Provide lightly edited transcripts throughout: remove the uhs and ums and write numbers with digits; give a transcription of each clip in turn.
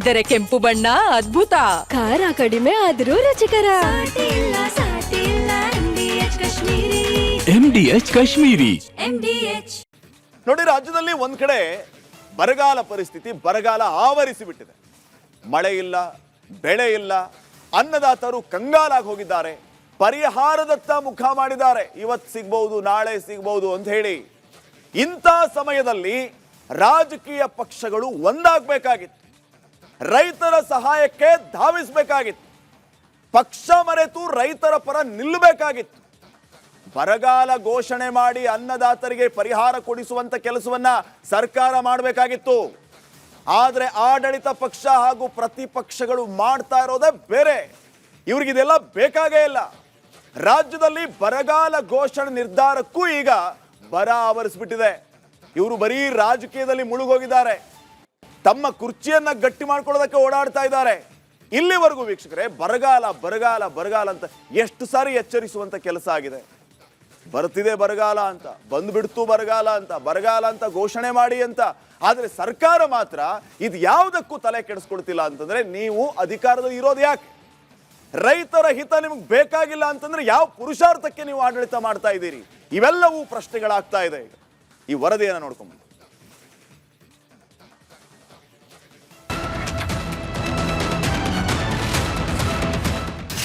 ಆದರೆ ಕೆಂಪು ಬಣ್ಣ ಅದ್ಭುತ. ಖಾರ ಕಡಿಮೆ ಆದ್ರೂ ರುಚಿಕರ. MDH ಕಾಶ್ಮೀರಿ. ನೋಡಿ, ರಾಜ್ಯದಲ್ಲಿ ಒಂದ್ ಕಡೆ ಬರಗಾಲ ಪರಿಸ್ಥಿತಿ, ಬರಗಾಲ ಆವರಿಸಿ ಬಿಟ್ಟಿದೆ. ಮಳೆ ಇಲ್ಲ, ಬೆಳೆ ಇಲ್ಲ, ಅನ್ನದಾತರು ಕಂಗಾಲಾಗಿ ಹೋಗಿದ್ದಾರೆ. ಪರಿಹಾರದತ್ತ ಮುಖ ಮಾಡಿದ್ದಾರೆ. ಇವತ್ತು ಸಿಗ್ಬಹುದು, ನಾಳೆ ಸಿಗ್ಬಹುದು ಅಂತ ಹೇಳಿ. ಇಂಥ ಸಮಯದಲ್ಲಿ ರಾಜಕೀಯ ಪಕ್ಷಗಳು ಒಂದಾಗಬೇಕಾಗಿತ್ತು. ರೈತರ ಸಹಾಯಕ್ಕೆ ಧಾವಿಸಬೇಕಾಗಿತ್ತು. ಪಕ್ಷ ಮರೆತು ರೈತರ ಪರ ನಿಲ್ಲಬೇಕಾಗಿತ್ತು. ಬರಗಾಲ ಘೋಷಣೆ ಮಾಡಿ ಅನ್ನದಾತರಿಗೆ ಪರಿಹಾರ ಕೊಡಿಸುವಂತ ಕೆಲಸವನ್ನ ಸರ್ಕಾರ ಮಾಡಬೇಕಾಗಿತ್ತು. ಆದ್ರೆ ಆಡಳಿತ ಪಕ್ಷ ಹಾಗೂ ಪ್ರತಿಪಕ್ಷಗಳು ಮಾಡ್ತಾ ಇರೋದೇ ಬೇರೆ. ಇವ್ರಿಗಿದೆಲ್ಲ ಬೇಕಾಗೇ ಇಲ್ಲ. ರಾಜ್ಯದಲ್ಲಿ ಬರಗಾಲ ಘೋಷಣೆ ನಿರ್ಧಾರಕ್ಕೂ ಈಗ ಬರ ಆವರಿಸ್ಬಿಟ್ಟಿದೆ. ಇವರು ಬರೀ ರಾಜಕೀಯದಲ್ಲಿ ಮುಳುಗೋಗಿದ್ದಾರೆ. ತಮ್ಮ ಕುರ್ಚಿಯನ್ನ ಗಟ್ಟಿ ಮಾಡ್ಕೊಳ್ಳೋದಕ್ಕೆ ಓಡಾಡ್ತಾ ಇದ್ದಾರೆ. ಇಲ್ಲಿವರೆಗೂ ವೀಕ್ಷಕರೇ, ಬರಗಾಲ ಬರಗಾಲ ಬರಗಾಲ ಅಂತ ಎಷ್ಟು ಸಾರಿ ಎಚ್ಚರಿಸುವಂತ ಕೆಲಸ ಆಗಿದೆ. ಬರ್ತಿದೆ ಬರಗಾಲ ಅಂತ, ಬಂದ್ಬಿಡ್ತು ಬರಗಾಲ ಅಂತ, ಬರಗಾಲ ಅಂತ ಘೋಷಣೆ ಮಾಡಿ ಅಂತ. ಆದ್ರೆ ಸರ್ಕಾರ ಮಾತ್ರ ಇದು ಯಾವುದಕ್ಕೂ ತಲೆ ಕೆಡಿಸ್ಕೊಳ್ತಿಲ್ಲ. ಅಂತಂದ್ರೆ ನೀವು ಅಧಿಕಾರದಲ್ಲಿ ಇರೋದು ಯಾಕೆ? ರೈತರ ಹಿತ ನಿಮ್ಗೆ ಬೇಕಾಗಿಲ್ಲ ಅಂತಂದ್ರೆ ಯಾವ ಪುರುಷಾರ್ಥಕ್ಕೆ ನೀವು ಆಡಳಿತ ಮಾಡ್ತಾ ಇದ್ದೀರಿ? ಇವೆಲ್ಲವೂ ಪ್ರಶ್ನೆಗಳಾಗ್ತಾ ಇದೆ. ಈ ವರದಿಯನ್ನು ನೋಡ್ಕೊಂಡ್ಬಂದು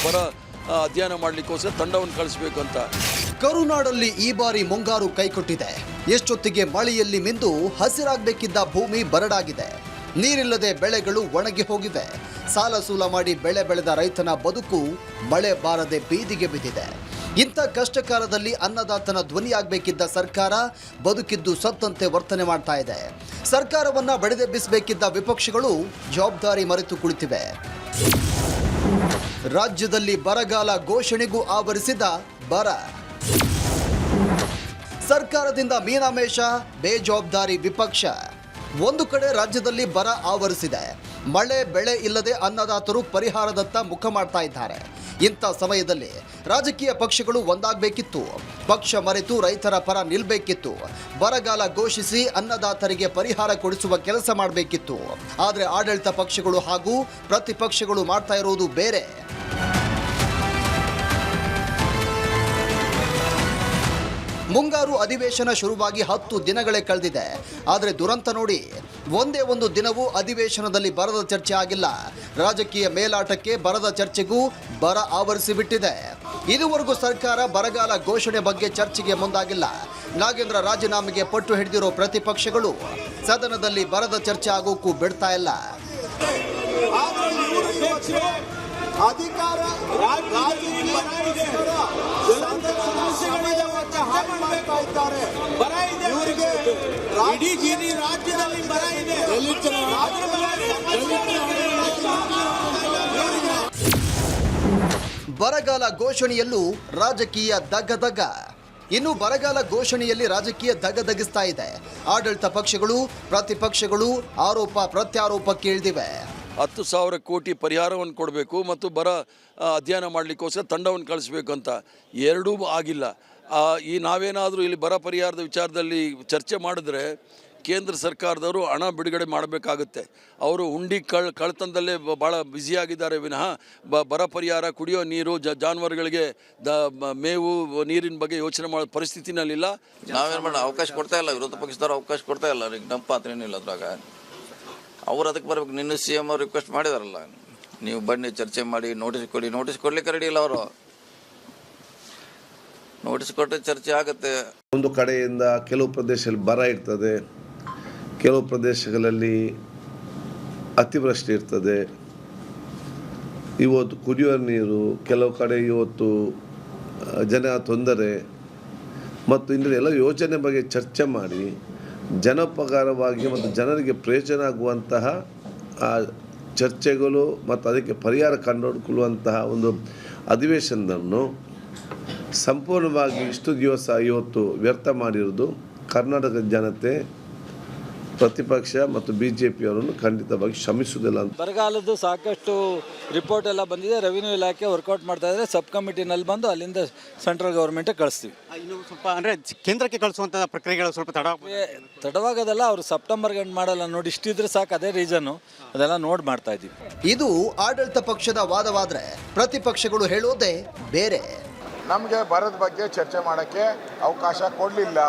ಬರ ಅಧ್ಯಯನ ಮಾಡಲಿಕ್ಕೋಸ್ಕರ ತಂಡವನ್ನು ಕಳಿಸಬೇಕು ಅಂತ. ಕರುನಾಡಲ್ಲಿ ಈ ಬಾರಿ ಮುಂಗಾರು ಕೈಕೊಟ್ಟಿದೆ. ಎಷ್ಟೊತ್ತಿಗೆ ಮಳೆಯಲ್ಲಿ ಮಿಂದು ಹಸಿರಾಗಬೇಕಿದ್ದ ಭೂಮಿ ಬರಡಾಗಿದೆ. ನೀರಿಲ್ಲದೆ ಬೆಳೆಗಳು ಒಣಗಿ ಹೋಗಿವೆ. ಸಾಲ ಸೂಲ ಮಾಡಿ ಬೆಳೆ ಬೆಳೆದ ರೈತನ ಬದುಕು ಮಳೆ ಬಾರದೆ ಬೀದಿಗೆ ಬಿದ್ದಿದೆ. ಇಂಥ ಕಷ್ಟಕಾಲದಲ್ಲಿ ಅನ್ನದಾತನ ಧ್ವನಿಯಾಗಬೇಕಿದ್ದ ಸರ್ಕಾರ ಬದುಕಿದ್ದು ಸತ್ತಂತೆ ವರ್ತನೆ ಮಾಡ್ತಾ ಇದೆ. ಸರ್ಕಾರವನ್ನ ಬಡಿದೆಬ್ಬಿಸಬೇಕಿದ್ದ ವಿಪಕ್ಷಗಳು ಜವಾಬ್ದಾರಿ ಮರೆತು ಕುಳಿತಿವೆ. ರಾಜ್ಯದಲ್ಲಿ ಬರಗಾಲ ಘೋಷಣೆಗೂ ಆವರಿಸಿದ ಬರ. ಸರ್ಕಾರದಿಂದ ಮೀನಾಮೇಷ, ಬೇಜವಾಬ್ದಾರಿ ವಿಪಕ್ಷ. ಒಂದು ಕಡೆ ರಾಜ್ಯದಲ್ಲಿ ಬರ ಆವರಿಸಿದೆ. ಮಳೆ ಬೆಳೆ ಇಲ್ಲದೆ ಅನ್ನದಾತರು ಪರಿಹಾರದತ್ತ ಮುಖ ಮಾಡ್ತಾ ಇದ್ದಾರೆ. ಇಂಥ ಸಮಯದಲ್ಲಿ ರಾಜಕೀಯ ಪಕ್ಷಗಳು ಒಂದಾಗಬೇಕಿತ್ತು. ಪಕ್ಷ ಮರೆತು ರೈತರ ಪರ ನಿಲ್ಲಬೇಕಿತ್ತು. ಬರಗಾಲ ಘೋಷಿಸಿ ಅನ್ನದಾತರಿಗೆ ಪರಿಹಾರ ಕೊಡಿಸುವ ಕೆಲಸ ಮಾಡಬೇಕಿತ್ತು. ಆದರೆ ಆಡಳಿತ ಪಕ್ಷಗಳು ಹಾಗೂ ಪ್ರತಿಪಕ್ಷಗಳು ಮಾಡ್ತಾ ಇರೋದು ಬೇರೆ. ಮುಂಗಾರು ಅಧಿವೇಶನ ಶುರುವಾಗಿ 10 ದಿನಗಳೇ ಕಳೆದಿದೆ. ಆದರೆ ದುರಂತ ನೋಡಿ, ಒಂದೇ ಒಂದು ದಿನವೂ ಅಧಿವೇಶನದಲ್ಲಿ ಬರದ ಚರ್ಚೆ ಆಗಿಲ್ಲ. ರಾಜಕೀಯ ಮೇಲಾಟಕ್ಕೆ ಬರದ ಚರ್ಚೆಗೂ ಬರ ಆವರಿಸಿಬಿಟ್ಟಿದೆ. ಇದುವರೆಗೂ ಸರ್ಕಾರ ಬರಗಾಲ ಘೋಷಣೆ ಬಗ್ಗೆ ಚರ್ಚೆಗೆ ಮುಂದಾಗಿಲ್ಲ. ನಾಗೇಂದ್ರ ರಾಜೀನಾಮೆಗೆ ಪಟ್ಟು ಹಿಡಿದಿರೋ ಪ್ರತಿಪಕ್ಷಗಳು ಸದನದಲ್ಲಿ ಬರದ ಚರ್ಚೆ ಆಗೋಕ್ಕೂ ಬಿಡ್ತಾ ಇಲ್ಲ. ಬರಗಾಲ ಘೋಷಣೆಯಲ್ಲೂ ರಾಜಕೀಯ ದಗ್ಗದಗ್ಗ. ಇನ್ನು ಬರಗಾಲ ಘೋಷಣೆಯಲ್ಲಿ ರಾಜಕೀಯ ದಗ್ಗದಗಿಸ್ತಾ ಇದೆ. ಆಡಳಿತ ಪಕ್ಷಗಳು ಪ್ರತಿಪಕ್ಷಗಳು ಆರೋಪ ಪ್ರತ್ಯಾರೋಪಕ್ಕೆ ಇಳಿದಿವೆ. 10,000 ಕೋಟಿ ಪರಿಹಾರವನ್ನು ಕೊಡಬೇಕು ಮತ್ತು ಬರ ಅಧ್ಯಯನ ಮಾಡಲಿಕ್ಕೋಸ್ಕರ ತಂಡವನ್ನು ಕಳಿಸಬೇಕು ಅಂತ. ಎರಡೂ ಆಗಿಲ್ಲ. ಈ ನಾವೇನಾದರೂ ಇಲ್ಲಿ ಬರ ಪರಿಹಾರದ ವಿಚಾರದಲ್ಲಿ ಚರ್ಚೆ ಮಾಡಿದ್ರೆ ಕೇಂದ್ರ ಸರ್ಕಾರದವರು ಹಣ ಬಿಡುಗಡೆ ಮಾಡಬೇಕಾಗುತ್ತೆ. ಅವರು ಹುಂಡಿ ಕಳ್ತನದಲ್ಲೇ ಭಾಳ ಬ್ಯುಸಿಯಾಗಿದ್ದಾರೆ ವಿನಃ ಬರ ಪರಿಹಾರ, ಕುಡಿಯೋ ನೀರು, ಜಾನುವಾರುಗಳಿಗೆ ಮೇವು, ನೀರಿನ ಬಗ್ಗೆ ಯೋಚನೆ ಮಾಡೋ ಪರಿಸ್ಥಿತಿನಲ್ಲಿಲ್ಲ. ನಾವೇನು ಮಾಡೋಣ, ಅವಕಾಶ ಕೊಡ್ತಾ ಇಲ್ಲ. ವಿರೋಧ ಪಕ್ಷದವ್ರು ಅವಕಾಶ ಕೊಡ್ತಾ ಇಲ್ಲ. ಅವ್ರಿಗೆ ನಮ್ಮ ಪಾತ್ರ ಏನಿಲ್ಲ ಅದ್ರಾಗ. ಅವ್ರು ಅದಕ್ಕೆ ಬರ್ಬೇಕು. ನಿನ್ನ CM ಅವ್ರು ರಿಕ್ವೆಸ್ಟ್ ಮಾಡಿದಾರಲ್ಲ, ನೀವು ಬನ್ನಿ ಚರ್ಚೆ ಮಾಡಿ ನೋಟಿಸ್ ಕೊಡಿ. ನೋಟಿಸ್ ಕೊಡ್ಲಿಕ್ಕೆ ರೆಡಿ ಇಲ್ಲ ಅವರು. ನೋಟಿಸ್ ಕೊಟ್ಟರೆ ಚರ್ಚೆ ಆಗುತ್ತೆ. ಒಂದು ಕಡೆಯಿಂದ ಕೆಲವು ಪ್ರದೇಶದಲ್ಲಿ ಬರ ಇರ್ತದೆ, ಕೆಲವು ಪ್ರದೇಶಗಳಲ್ಲಿ ಅತಿವೃಷ್ಟಿ ಇರ್ತದೆ. ಇವತ್ತು ಕುಡಿಯುವ ನೀರು, ಕೆಲವು ಕಡೆ ಇವತ್ತು ಜನ ತೊಂದರೆ ಮತ್ತು ಇಂದು ಎಲ್ಲ ಯೋಜನೆ ಬಗ್ಗೆ ಚರ್ಚೆ ಮಾಡಿ ಜನೋಪಕಾರವಾಗಿ ಮತ್ತು ಜನರಿಗೆ ಪ್ರಯೋಜನ ಆಗುವಂತಹ ಚರ್ಚೆಗಳು ಮತ್ತು ಅದಕ್ಕೆ ಪರಿಹಾರ ಕಂಡುಕೊಳ್ಳುವಂತಹ ಒಂದು ಅಧಿವೇಶನವನ್ನು ಸಂಪೂರ್ಣವಾಗಿ ಇಷ್ಟು ದಿವಸ ಇವತ್ತು ವ್ಯರ್ಥ ಮಾಡಿರೋದು ಕರ್ನಾಟಕದ ಜನತೆ ಪ್ರತಿಪಕ್ಷ ಮತ್ತು BJPಯವರನ್ನು ಖಂಡಿತವಾಗಿ ಕ್ಷಮಿಸುವುದಿಲ್ಲ ಅಂತ. ಬರಗಾಲದ್ದು ಸಾಕಷ್ಟು ರಿಪೋರ್ಟ್ ಎಲ್ಲ ಬಂದಿದೆ. ರೆವಿನ್ಯೂ ಇಲಾಖೆ ವರ್ಕೌಟ್ ಮಾಡ್ತಾ ಇದ್ದಾರೆ. ಸಬ್ ಕಮಿಟಿನಲ್ಲಿ ಬಂದು ಅಲ್ಲಿಂದ ಸೆಂಟ್ರಲ್ ಗೌರ್ಮೆಂಟಿಗೆ ಕಳಿಸ್ತೀವಿ. ಇನ್ನು ಸ್ವಲ್ಪ ಅಂದರೆ ಕೇಂದ್ರಕ್ಕೆ ಕಳಿಸುವಂಥ ಪ್ರಕ್ರಿಯೆಗಳು ಸ್ವಲ್ಪ ತಡವಾಗೋದಲ್ಲ, ಅವರು ಸೆಪ್ಟೆಂಬರ್ಗೆ ಎಂಡ್ ಮಾಡಲ್ಲ ನೋಡಿ, ಇಷ್ಟಿದ್ರೆ ಸಾಕು, ಅದೇ ರೀಸನ್ನು. ಅದೆಲ್ಲ ನೋಡಿ ಮಾಡ್ತಾ ಇದ್ದೀವಿ. ಇದು ಆಡಳಿತ ಪಕ್ಷದ ವಾದವಾದ್ರೆ ಪ್ರತಿಪಕ್ಷಗಳು ಹೇಳೋದೇ ಬೇರೆ. ನಮಗೆ ಬರದ ಬಗ್ಗೆ ಚರ್ಚೆ ಮಾಡೋಕ್ಕೆ ಅವಕಾಶ ಕೊಡಲಿಲ್ಲ,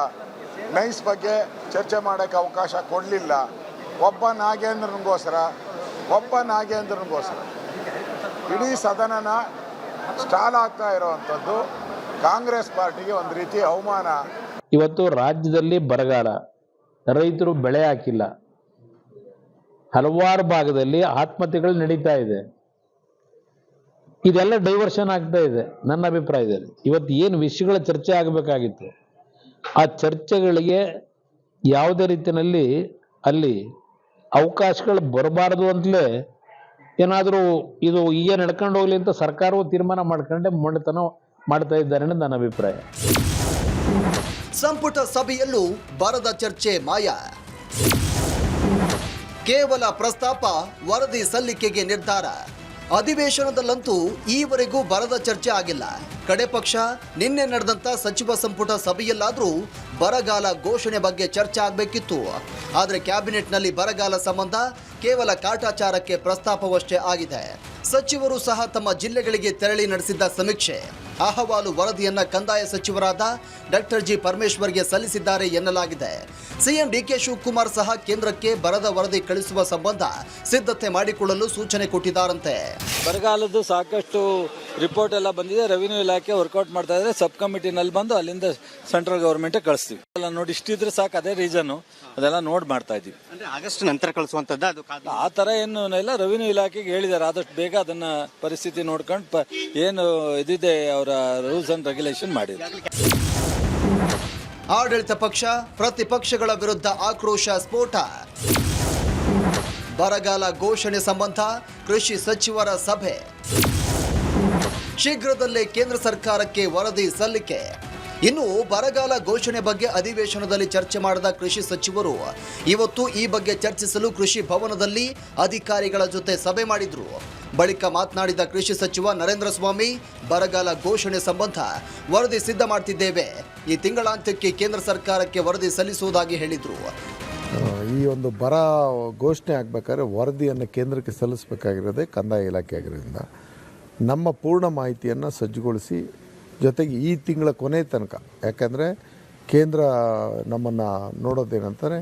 ನೈಸ್ ಬಗ್ಗೆ ಚರ್ಚೆ ಮಾಡೋಕ್ಕೆ ಅವಕಾಶ ಕೊಡಲಿಲ್ಲ. ಒಬ್ಬ ನಾಗೇಂದ್ರನಿಗೋಸ್ಕರ ಇಡೀ ಸದನನ ಸ್ಟಾಲ್ ಆಗ್ತಾ ಇರೋವಂಥದ್ದು ಕಾಂಗ್ರೆಸ್ ಪಾರ್ಟಿಗೆ ಒಂದು ರೀತಿ ಅವಮಾನ. ಇವತ್ತು ರಾಜ್ಯದಲ್ಲಿ ಬರಗಾಲ, ರೈತರು ಬೆಳೆ ಹಾಕಿಲ್ಲ, ಹಲವಾರು ಭಾಗದಲ್ಲಿ ಆತ್ಮಹತ್ಯೆಗಳು ನಡೀತಾ ಇದೆ. ಇದೆಲ್ಲ ಡೈವರ್ಷನ್ ಆಗ್ತಾ ಇದೆ ನನ್ನ ಅಭಿಪ್ರಾಯದಲ್ಲಿ. ಇವತ್ತು ಏನು ವಿಷಯಗಳ ಚರ್ಚೆ ಆಗಬೇಕಾಗಿತ್ತು, ಆ ಚರ್ಚೆಗಳಿಗೆ ಯಾವುದೇ ರೀತಿಯಲ್ಲಿ ಅಲ್ಲಿ ಅವಕಾಶಗಳು ಬರಬಾರ್ದು ಅಂತಲೇ ಏನಾದರೂ ಇದು ಹೀಗೆ ನಡ್ಕೊಂಡು ಹೋಗ್ಲಿ ಅಂತ ಸರ್ಕಾರವು ತೀರ್ಮಾನ ಮಾಡ್ಕೊಂಡೆ ಮೊಂಡತನ ಮಾಡ್ತಾ ಇದ್ದಾರೆ ಅನ್ನೋದು ನನ್ನ ಅಭಿಪ್ರಾಯ. ಸಂಪುಟ ಸಭೆಯಲ್ಲೂ ಬರದ ಚರ್ಚೆ ಮಾಯ. ಕೇವಲ ಪ್ರಸ್ತಾಪ, ವರದಿ ಸಲ್ಲಿಕೆಗೆ ನಿರ್ಧಾರ. ಅಧಿವೇಶನದಲ್ಲಂತೂ ಈವರೆಗೂ ಬರದ ಚರ್ಚೆ ಆಗಿಲ್ಲ. ಕಡೆ ಪಕ್ಷ ನಿನ್ನೆ ನಡೆದಂತ ಸಚಿವ ಸಂಪುಟ ಸಭೆಯಲ್ಲಾದರೂ ಬರಗಾಲ ಘೋಷಣೆ ಬಗ್ಗೆ ಚರ್ಚೆ ಆಗಬೇಕಿತ್ತು. ಆದರೆ ಕ್ಯಾಬಿನೆಟ್ನಲ್ಲಿ ಬರಗಾಲ ಸಂಬಂಧ ಕೇವಲ ಕಾಟಾಚಾರಕ್ಕೆ ಪ್ರಸ್ತಾಪವಷ್ಟೇ ಆಗಿದೆ. ಸಚಿವರು ಸಹ ತಮ್ಮ ಜಿಲ್ಲೆಗಳಿಗೆ ತೆರಳಿ ನಡೆಸಿದ್ದ ಸಮೀಕ್ಷೆ ಅಹವಾಲು ವರದಿಯನ್ನ ಕಂದಾಯ ಸಚಿವರಾದ ಡಾಕ್ಟರ್ ಜಿ ಪರಮೇಶ್ವರ್ಗೆ ಸಲ್ಲಿಸಿದ್ದಾರೆ ಎನ್ನಲಾಗಿದೆ. ಸಿಎಂ DK ಶಿವಕುಮಾರ್ ಸಹ ಕೇಂದ್ರಕ್ಕೆ ಬರದ ವರದಿ ಕಳಿಸುವ ಸಂಬಂಧ ಸಿದ್ಧತೆ ಮಾಡಿಕೊಳ್ಳಲು ಸೂಚನೆ ಕೊಟ್ಟಿದ್ದಾರಂತೆ. ಬರಗಾಲದ್ದು ಸಾಕಷ್ಟು ರಿಪೋರ್ಟ್ ಎಲ್ಲ ಬಂದಿದೆ. ರೆವಿನ್ಯೂ ಇಲಾಖೆ ವರ್ಕೌಟ್ ಮಾಡ್ತಾ ಇದ್ದಾರೆ. ಸಬ್ ಕಮಿಟಿನಲ್ಲಿ ಬಂದು ಅಲ್ಲಿಂದ ಸೆಂಟ್ರಲ್ ಗೌರ್ಮೆಂಟಿಗೆ ಕಳಿಸ್ತೀವಿ. ಎಲ್ಲ ನೋಡಿ, ಇಷ್ಟಿದ್ರೆ ಸಾಕು, ಅದೇ ರೀಸನ್ನು. ಅದೆಲ್ಲ ನೋಡಿ ಮಾಡ್ತಾ ಇದ್ದೀವಿ. ಅಂದರೆ ಆಗಸ್ಟ್ ನಂತರ ಕಳಿಸುವಂಥದ್ದು ಅದು ಆ ಥರ ಏನು ಇಲ್ಲ. ರೆವಿನ್ಯೂ ಇಲಾಖೆಗೆ ಹೇಳಿದ್ದಾರೆ ಆದಷ್ಟು ಬೇಗ ಅದನ್ನ ಪರಿಸ್ಥಿತಿ ನೋಡ್ಕೊಂಡು ಏನು ಇದಿದೆ ಅವರ ರೂಲ್ಸ್ ಅಂಡ್ ರೆಗ್ಯುಲೇಷನ್ ಮಾಡಿದ್ದಾರೆ. ಆಡಳಿತ ಪಕ್ಷ ಪ್ರತಿಪಕ್ಷಗಳ ವಿರುದ್ಧ ಆಕ್ರೋಶ ಸ್ಫೋಟ. ಬರಗಾಲ ಘೋಷಣೆ ಸಂಬಂಧ ಕೃಷಿ ಸಚಿವರ ಸಭೆ. ಶೀಘ್ರದಲ್ಲೇ ಕೇಂದ್ರ ಸರ್ಕಾರಕ್ಕೆ ವರದಿ ಸಲ್ಲಿಕೆ. ಇನ್ನು ಬರಗಾಲ ಘೋಷಣೆ ಬಗ್ಗೆ ಅಧಿವೇಶನದಲ್ಲಿ ಚರ್ಚೆ ಮಾಡಿದ ಕೃಷಿ ಸಚಿವರು ಇವತ್ತು ಈ ಬಗ್ಗೆ ಚರ್ಚಿಸಲು ಕೃಷಿ ಭವನದಲ್ಲಿ ಅಧಿಕಾರಿಗಳ ಜೊತೆ ಸಭೆ ಮಾಡಿದ್ರು. ಬಳಿಕ ಮಾತನಾಡಿದ ಕೃಷಿ ಸಚಿವ ನರೇಂದ್ರ ಸ್ವಾಮಿ, ಬರಗಾಲ ಘೋಷಣೆ ಸಂಬಂಧ ವರದಿ ಸಿದ್ಧ ಮಾಡ್ತಿದ್ದೇವೆ. ಈ ತಿಂಗಳಾಂತ್ಯಕ್ಕೆ ಕೇಂದ್ರ ಸರ್ಕಾರಕ್ಕೆ ವರದಿ ಸಲ್ಲಿಸುವುದಾಗಿ ಹೇಳಿದ್ರು. ಈ ಒಂದು ಬರ ಘೋಷಣೆ ಆಗಬೇಕಾದ್ರೆ ವರದಿಯನ್ನು ಕೇಂದ್ರಕ್ಕೆ ಸಲ್ಲಿಸಬೇಕಾಗಿರೋದೇ ಕಂದಾಯ ಇಲಾಖೆ ಆಗಿರೋದ್ರಿಂದ ನಮ್ಮ ಪೂರ್ಣ ಮಾಹಿತಿಯನ್ನು ಸಜ್ಜುಗೊಳಿಸಿ, ಜೊತೆಗೆ ಈ ತಿಂಗಳ ಕೊನೆ ತನಕ, ಯಾಕಂದರೆ ಕೇಂದ್ರ ನಮ್ಮನ್ನು ನೋಡೋದೇನಂತಾರೆ,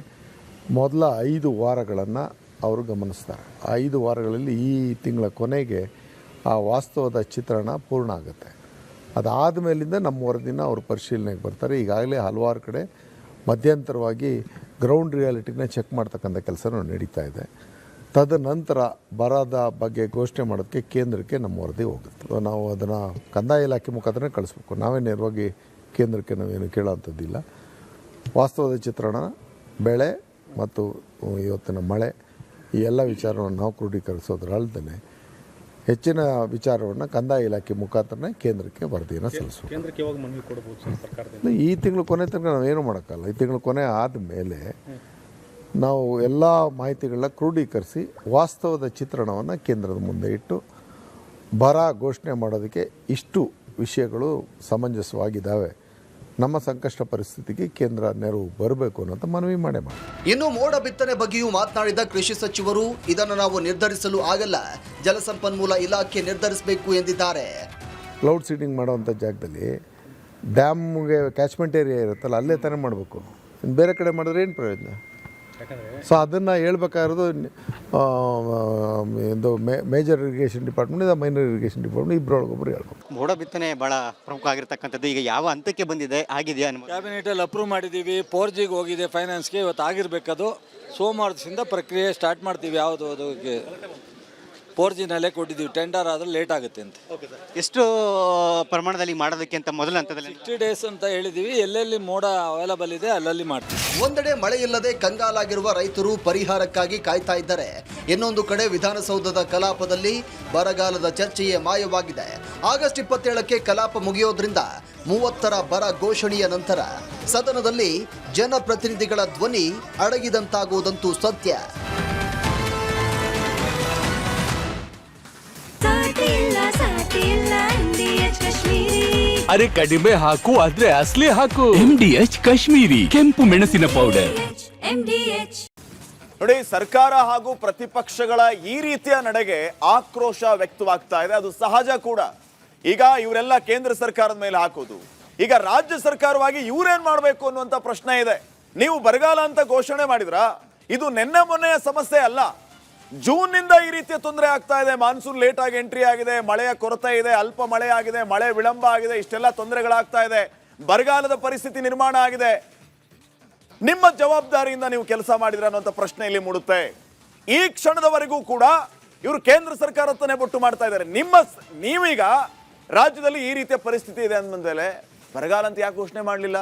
ಮೊದಲ 5 ವಾರಗಳನ್ನು ಅವರು ಗಮನಿಸ್ತಾರೆ. ಆ 5 ವಾರಗಳಲ್ಲಿ ಈ ತಿಂಗಳ ಕೊನೆಗೆ ಆ ವಾಸ್ತವದ ಚಿತ್ರಣ ಪೂರ್ಣ ಆಗುತ್ತೆ. ಅದಾದ ಮೇಲಿಂದ ನಮ್ಮ ವರದಿನ ಅವರು ಪರಿಶೀಲನೆಗೆ ಬರ್ತಾರೆ. ಈಗಾಗಲೇ ಹಲವಾರು ಕಡೆ ಮಧ್ಯಂತರವಾಗಿ ಗ್ರೌಂಡ್ ರಿಯಾಲಿಟಿನ ಚೆಕ್ ಮಾಡ್ತಕ್ಕಂಥ ಕೆಲಸ ನಡೀತಾ ಇದೆ. ತದನಂತರ ಬರದ ಬಗ್ಗೆ ಘೋಷಣೆ ಮಾಡೋದಕ್ಕೆ ಕೇಂದ್ರಕ್ಕೆ ನಮ್ಮ ವರದಿ ಹೋಗುತ್ತೆ. ನಾವು ಅದನ್ನು ಕಂದಾಯ ಇಲಾಖೆ ಮುಖಾಂತರ ಕಳಿಸ್ಬೇಕು. ನಾವೇ ನೇರವಾಗಿ ಕೇಂದ್ರಕ್ಕೆ ನಾವೇನು ಕೇಳೋವಂಥದ್ದಿಲ್ಲ. ವಾಸ್ತವದ ಚಿತ್ರಣ, ಬೆಳೆ ಮತ್ತು ಇವತ್ತಿನ ಮಳೆ, ಈ ಎಲ್ಲ ವಿಚಾರವನ್ನು ನಾವು ಕ್ರೋಢೀಕರಿಸೋದ್ರಲ್ಲದೆ ಹೆಚ್ಚಿನ ವಿಚಾರವನ್ನು ಕಂದಾಯ ಇಲಾಖೆ ಮುಖಾಂತರ ಕೇಂದ್ರಕ್ಕೆ ವರದಿಯನ್ನು ಸಲ್ಲಿಸಬೇಕು. ಈ ತಿಂಗಳು ಕೊನೆ ತನಕ ನಾವೇನು ಮಾಡೋಕ್ಕಲ್ಲ. ಈ ತಿಂಗಳು ಕೊನೆ ಆದಮೇಲೆ ನಾವು ಎಲ್ಲ ಮಾಹಿತಿಗಳನ್ನ ಕ್ರೋಢೀಕರಿಸಿ ವಾಸ್ತವದ ಚಿತ್ರಣವನ್ನು ಕೇಂದ್ರದ ಮುಂದೆ ಇಟ್ಟು ಬರ ಘೋಷಣೆ ಮಾಡೋದಕ್ಕೆ ಇಷ್ಟು ವಿಷಯಗಳು ಸಮಂಜಸವಾಗಿದ್ದಾವೆ, ನಮ್ಮ ಸಂಕಷ್ಟ ಪರಿಸ್ಥಿತಿಗೆ ಕೇಂದ್ರ ನೆರವು ಬರಬೇಕು ಅನ್ನೋಂಥ ಮನವಿ ಮಾಡಿ. ಇನ್ನು ಮೋಡ ಬಿತ್ತನೆ ಬಗ್ಗೆಯೂ ಮಾತನಾಡಿದ ಕೃಷಿ ಸಚಿವರು, ಇದನ್ನು ನಾವು ನಿರ್ಧರಿಸಲು ಆಗಲ್ಲ, ಜಲಸಂಪನ್ಮೂಲ ಇಲಾಖೆ ನಿರ್ಧರಿಸಬೇಕು ಎಂದಿದ್ದಾರೆ. ಕ್ಲೌಡ್ ಸೀಡಿಂಗ್ ಮಾಡುವಂಥ ಜಾಗದಲ್ಲಿ ಡ್ಯಾಮ್ಗೆ ಕ್ಯಾಚ್ಮೆಂಟ್ ಏರಿಯಾ ಇರುತ್ತಲ್ಲ, ಅಲ್ಲೇ ತಾನೇ ಮಾಡಬೇಕು. ಬೇರೆ ಕಡೆ ಮಾಡಿದ್ರೆ ಏನು ಪ್ರಯೋಜನ? ಸೊ ಅದನ್ನು ಹೇಳ್ಬೇಕಾಗಿರೋದು ಒಂದು ಮೇಜರ್ ಇರಿಗೇಷನ್ ಡಿಪಾರ್ಟ್ಮೆಂಟ್, ಇದು ಮೈನರ್ ಇರಿಗೇಷನ್ ಡಿಪಾರ್ಟ್ಮೆಂಟ್, ಇಬ್ಬರೊಳಗೊಬ್ಬರು ಹೇಳ್ಬೇಕು. ಮೋಡ ಬಿತ್ತನೆ ಭಾಳ ಪ್ರಮುಖ ಆಗಿರ್ತಕ್ಕಂಥದ್ದು. ಈಗ ಯಾವ ಹಂತಕ್ಕೆ ಬಂದಿದೆ, ಆಗಿದೆಯಾ? ಕ್ಯಾಬಿನೆಟಲ್ಲಿ ಅಪ್ರೂವ್ ಮಾಡಿದ್ದೀವಿ. 4Gಗೆ ಹೋಗಿದೆ ಫೈನಾನ್ಸ್ಗೆ. ಇವತ್ತು ಆಗಿರಬೇಕದು. ಸೋಮವಾರದಿಂದ ಪ್ರಕ್ರಿಯೆ ಸ್ಟಾರ್ಟ್ ಮಾಡ್ತೀವಿ. ಯಾವುದು ಅದಕ್ಕೆ 4G ನಲ್ಲೇ ಕೊಟ್ಟಿದ್ದೀವಿ. ಟೆಂಡರ್ ಆದ್ರೆ ಲೇಟ್ ಆಗುತ್ತೆ ಅಂತ. ಎಷ್ಟು ಪ್ರಮಾಣದಲ್ಲಿ ಮಾಡೋದಕ್ಕೆ ಅಂತ ಮೊದಲ ಹಂತದಲ್ಲಿ 60 ಡೇಸ್ ಅಂತ ಹೇಳಿದ್ದೀವಿ. ಎಲ್ಲೆಲ್ಲಿ ಮೋಡ ಅವೈಲಬಲ್ ಇದೆ ಅಲ್ಲಲ್ಲಿ ಮಾಡ್ತೀವಿ. ಒಂದೆಡೆ ಮಳೆ ಇಲ್ಲದೆ ಕಂಗಾಲಾಗಿರುವ ರೈತರು ಪರಿಹಾರಕ್ಕಾಗಿ ಕಾಯ್ತಾ ಇದ್ದಾರೆ. ಇನ್ನೊಂದು ಕಡೆ ವಿಧಾನಸೌಧದ ಕಲಾಪದಲ್ಲಿ ಬರಗಾಲದ ಚರ್ಚೆಯೇ ಮಾಯವಾಗಿದೆ. ಆಗಸ್ಟ್ 27ಕ್ಕೆ ಕಲಾಪ ಮುಗಿಯೋದ್ರಿಂದ 30ರ ಬರ ಘೋಷಣೆಯ ನಂತರ ಸದನದಲ್ಲಿ ಜನಪ್ರತಿನಿಧಿಗಳ ಧ್ವನಿ ಅಡಗಿದಂತಾಗುವುದಂತೂ ಸತ್ಯ. ಅರೆ ಕಡಿಮೆ ಹಾಕು ಆದ್ರೆ ಅಸಲಿ ಹಾಕು. MDH ಕಾಶ್ಮೀರಿ ಕೆಂಪು ಮೆಣಸಿನ ಪೌಡರ್. ನೋಡಿ, ಸರ್ಕಾರ ಹಾಗೂ ಪ್ರತಿಪಕ್ಷಗಳ ಈ ರೀತಿಯ ನಡೆಗೆ ಆಕ್ರೋಶ ವ್ಯಕ್ತವಾಗ್ತಾ ಇದೆ. ಅದು ಸಹಜ ಕೂಡ. ಈಗ ಇವರೆಲ್ಲ ಕೇಂದ್ರ ಸರ್ಕಾರದ ಮೇಲೆ ಹಾಕೋದು, ಈಗ ರಾಜ್ಯ ಸರ್ಕಾರವಾಗಿ ಇವರೇನ್ ಮಾಡಬೇಕು ಅನ್ನುವಂತ ಪ್ರಶ್ನೆ ಇದೆ. ನೀವು ಬರಗಾಲ ಅಂತ ಘೋಷಣೆ ಮಾಡಿದ್ರಾ? ಇದು ನಿನ್ನೆ ಮೊನ್ನೆಯ ಸಮಸ್ಯೆ ಅಲ್ಲ. ಜೂನ್ ನಿಂದ ಈ ರೀತಿಯ ತೊಂದರೆ ಆಗ್ತಾ ಇದೆ. ಮಾನ್ಸೂನ್ ಲೇಟ್ ಆಗಿ ಎಂಟ್ರಿ ಆಗಿದೆ, ಮಳೆಯ ಕೊರತೆ ಇದೆ, ಅಲ್ಪ ಮಳೆ ಆಗಿದೆ, ಮಳೆ ವಿಳಂಬ ಆಗಿದೆ, ಇಷ್ಟೆಲ್ಲ ತೊಂದರೆಗಳಾಗ್ತಾ ಇದೆ, ಬರಗಾಲದ ಪರಿಸ್ಥಿತಿ ನಿರ್ಮಾಣ ಆಗಿದೆ. ನಿಮ್ಮ ಜವಾಬ್ದಾರಿಯಿಂದ ನೀವು ಕೆಲಸ ಮಾಡಿದ್ರ ಅನ್ನುವಂಥ ಪ್ರಶ್ನೆ ಇಲ್ಲಿ ಮೂಡುತ್ತೆ. ಈ ಕ್ಷಣದವರೆಗೂ ಕೂಡ ಇವರು ಕೇಂದ್ರ ಸರ್ಕಾರತ್ತನೇ ಬೊಟ್ಟು ಮಾಡ್ತಾ ಇದ್ದಾರೆ. ನೀವೀಗ ರಾಜ್ಯದಲ್ಲಿ ಈ ರೀತಿಯ ಪರಿಸ್ಥಿತಿ ಇದೆ ಅಂದ್ಮೇಲೆ ಬರಗಾಲ ಅಂತ ಯಾಕೆ ಘೋಷಣೆ ಮಾಡಲಿಲ್ಲ?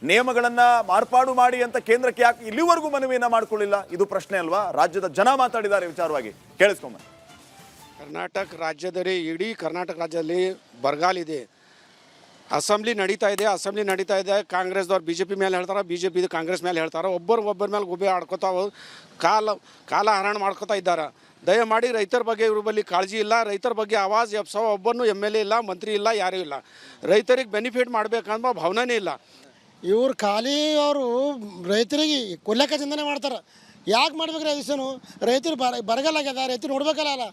ನಿಯಮಗಳನ್ನ ಮಾರ್ಪಾಡು ಮಾಡಿ ಅಂತ ಕೇಂದ್ರಕ್ಕೆ ಯಾಕೆ ಇಲ್ಲಿವರೆಗೂ ಮನವಿಯನ್ನ ಮಾಡ್ಕೊಳ್ಳಿಲ್ಲ? ಇದು ಪ್ರಶ್ನೆ ಅಲ್ವಾ? ರಾಜ್ಯದ ಜನ ಮಾತಾಡಿದ್ದಾರೆ ವಿಚಾರವಾಗಿ, ಕೇಳಿಸ್ಕೊಂಬ. ಕರ್ನಾಟಕ ರಾಜ್ಯದಲ್ಲಿ, ಇಡೀ ಕರ್ನಾಟಕ ರಾಜ್ಯದಲ್ಲಿ ಬರಗಾಲ ಇದೆ. ಅಸೆಂಬ್ಲಿ ನಡೀತಾ ಇದೆ. ಕಾಂಗ್ರೆಸ್ದವ್ರು BJP ಮೇಲೆ ಹೇಳ್ತಾರೆ, BJP ಕಾಂಗ್ರೆಸ್ ಮೇಲೆ ಹೇಳ್ತಾರೆ. ಒಬ್ಬರ ಮೇಲೆ ಗುಬ್ಬೆ ಆಡ್ಕೋತಾ ಕಾಲ ಹರಣ ಮಾಡ್ಕೋತಾ ಇದ್ದಾರೆ. ದಯಮಾಡಿ ರೈತರ ಬಗ್ಗೆ ಇವ್ರ ಬಳಿ ಕಾಳಜಿ ಇಲ್ಲ. ರೈತರ ಬಗ್ಗೆ ಆವಾಜ್ ಎಬ್ಸೋ ಒಬ್ಬನು MLA ಇಲ್ಲ, ಮಂತ್ರಿ ಇಲ್ಲ, ಯಾರೂ ಇಲ್ಲ. ರೈತರಿಗೆ ಬೆನಿಫಿಟ್ ಮಾಡಬೇಕಂಬ ಭಾವನೆ ಇಲ್ಲ. ಇವ್ರು ಖಾಲಿ ಅವರು ರೈತರಿಗೆ ಕೊಲ್ಲಕ ಚಿಂತನೆ ಮಾಡ್ತಾರೆ. ಯಾಕೆ ಮಾಡ್ಬೇಕ್ರಿ ಅದಿಸನು? ರೈತರು ಬರಗಾಲ ಆಗ್ಯದ, ರೈತರು ನೋಡ್ಬೇಕಲ್ಲ.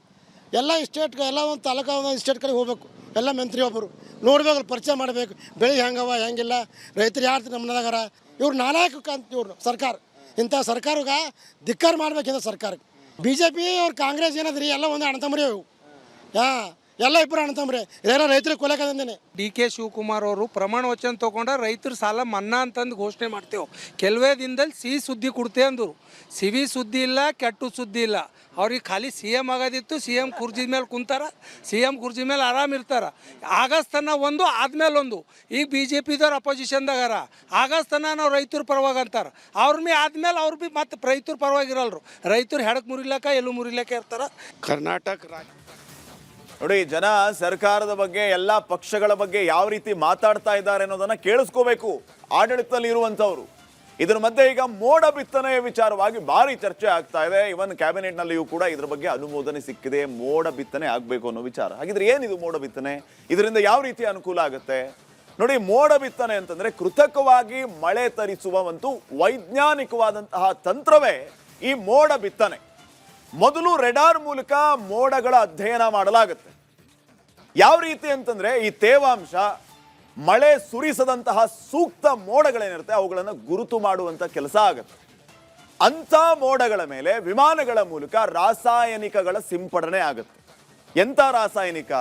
ಎಲ್ಲ ಸ್ಟೇಟ್, ಎಲ್ಲ ಒಂದು ತಾಲೂಕು, ಒಂದು ಸ್ಟೇಟ್ ಕಡೆ ಹೋಗ್ಬೇಕು. ಎಲ್ಲ ಮಂತ್ರಿ ಒಬ್ಬರು ನೋಡ್ಬೇಕಲ್ಲ, ಪರಿಚಯ ಮಾಡಬೇಕು. ಬೆಳೆ ಹೆಂಗವ ಹೆಂಗಿಲ್ಲ, ರೈತರು ಯಾರು ನಮ್ಮದಾಗಾರ. ಇವ್ರು ನಾಲಾಯಕ ಅಂತ ಇವ್ರು ಸರ್ಕಾರ. ಇಂಥ ಸರ್ಕಾರಕ್ಕೆ ಧಿಕ್ಕಾರ ಮಾಡ್ಬೇಕಿಂತ ಸರ್ಕಾರಕ್ಕೆ. BJP ಅವ್ರು ಕಾಂಗ್ರೆಸ್ ಏನದ್ರಿ, ಎಲ್ಲ ಒಂದು ಅಣ್ಣತಂಬ್ರಿ ಅವು. ಎಲ್ಲ ಇಬ್ಬರು ಅಣ್ಣತಂಬ್ರಿ. ಏನೋ ರೈತರಿಗೆ ಕೊಲ್ಲಕಂದೇನೆ. DK ಶಿವಕುಮಾರ್ ಅವರು ಪ್ರಮಾಣ ವಚನ ತೊಗೊಂಡ ರೈತರ ಸಾಲ ಮನ್ನಾ ಅಂತಂದು ಘೋಷಣೆ ಮಾಡ್ತೇವೆ. ಕೆಲವೇ ದಿನದಲ್ಲಿ ಸಿಹಿ ಸುದ್ದಿ ಕೊಡ್ತೇ ಅಂದರು. ಸಿಹಿ ಸುದ್ದಿ ಇಲ್ಲ, ಕೆಟ್ಟು ಸುದ್ದಿ ಇಲ್ಲ. ಅವ್ರಿಗೆ ಖಾಲಿ CM ಆಗೋದಿತ್ತು. CM ಕುರ್ಜಿ ಮೇಲೆ ಕುಂತಾರ, CM ಕುರ್ಜಿ ಮೇಲೆ ಆರಾಮ್ ಇರ್ತಾರೆ. ಆಗಸ್ತನ ಒಂದು ಆದ್ಮೇಲೆ ಒಂದು. ಈಗ BJPದವ್ರು ಅಪೋಸಿಷನ್ದಾಗಾರ. ಆಗಸ್ತನ ನಾವು ರೈತರ ಪರವಾಗಿ ಅಂತಾರೆ. ಅವ್ರ ಮೇ ಆದ್ಮೇಲೆ ಅವ್ರು ಭೀ ಮತ್ತೆ ರೈತರ ಪರವಾಗಿರಲ್ರು. ರೈತರು ಹೆಡಕ್ಕೆ ಮುರಿಲಕ್ಕ ಎಲ್ಲೂ ಮುರಿಲಕ್ಕ ಇರ್ತಾರೆ. ಕರ್ನಾಟಕ ರಾಜ್ಯ ನೋಡಿ, ಜನ ಸರ್ಕಾರದ ಬಗ್ಗೆ, ಎಲ್ಲ ಪಕ್ಷಗಳ ಬಗ್ಗೆ ಯಾವ ರೀತಿ ಮಾತಾಡ್ತಾ ಇದ್ದಾರೆ ಅನ್ನೋದನ್ನ ಕೇಳಿಸ್ಕೋಬೇಕು ಆಡಳಿತದಲ್ಲಿ ಇರುವಂತವ್ರು. ಇದರ ಮಧ್ಯೆ ಈಗ ಮೋಡ ಬಿತ್ತನೆಯ ವಿಚಾರವಾಗಿ ಭಾರಿ ಚರ್ಚೆ ಆಗ್ತಾ ಇದೆ. ಇವನ್ ಕ್ಯಾಬಿನೆಟ್ ನಲ್ಲಿಯೂ ಕೂಡ ಇದ್ರ ಬಗ್ಗೆ ಅನುಮೋದನೆ ಸಿಕ್ಕಿದೆ. ಮೋಡ ಬಿತ್ತನೆ ಆಗ್ಬೇಕು ಅನ್ನೋ ವಿಚಾರ. ಹಾಗಿದ್ರೆ ಏನಿದು ಮೋಡ ಬಿತ್ತನೆ? ಇದರಿಂದ ಯಾವ ರೀತಿ ಅನುಕೂಲ ಆಗುತ್ತೆ ನೋಡಿ. ಮೋಡ ಬಿತ್ತನೆ ಅಂತಂದ್ರೆ ಕೃತಕವಾಗಿ ಮಳೆ ತರಿಸುವ ಒಂದು ವೈಜ್ಞಾನಿಕವಾದಂತಹ ತಂತ್ರವೇ ಈ ಮೋಡ ಬಿತ್ತನೆ. ಮೊದಲು ರೆಡಾರ್ ಮೂಲಕ ಮೋಡಗಳ ಅಧ್ಯಯನ ಮಾಡಲಾಗುತ್ತೆ. ಯಾವ ರೀತಿ ಅಂತಂದ್ರೆ ಈ ತೇವಾಂಶ, ಮಳೆ ಸುರಿಸದಂತಹ ಸೂಕ್ತ ಮೋಡಗಳೇನಿರುತ್ತೆ ಅವುಗಳನ್ನು ಗುರುತು ಮಾಡುವಂತ ಕೆಲಸ ಆಗುತ್ತೆ. ಅಂಥ ಮೋಡಗಳ ಮೇಲೆ ವಿಮಾನಗಳ ಮೂಲಕ ರಾಸಾಯನಿಕಗಳ ಸಿಂಪಡಣೆ ಆಗುತ್ತೆ. ಎಂಥ ರಾಸಾಯನಿಕ?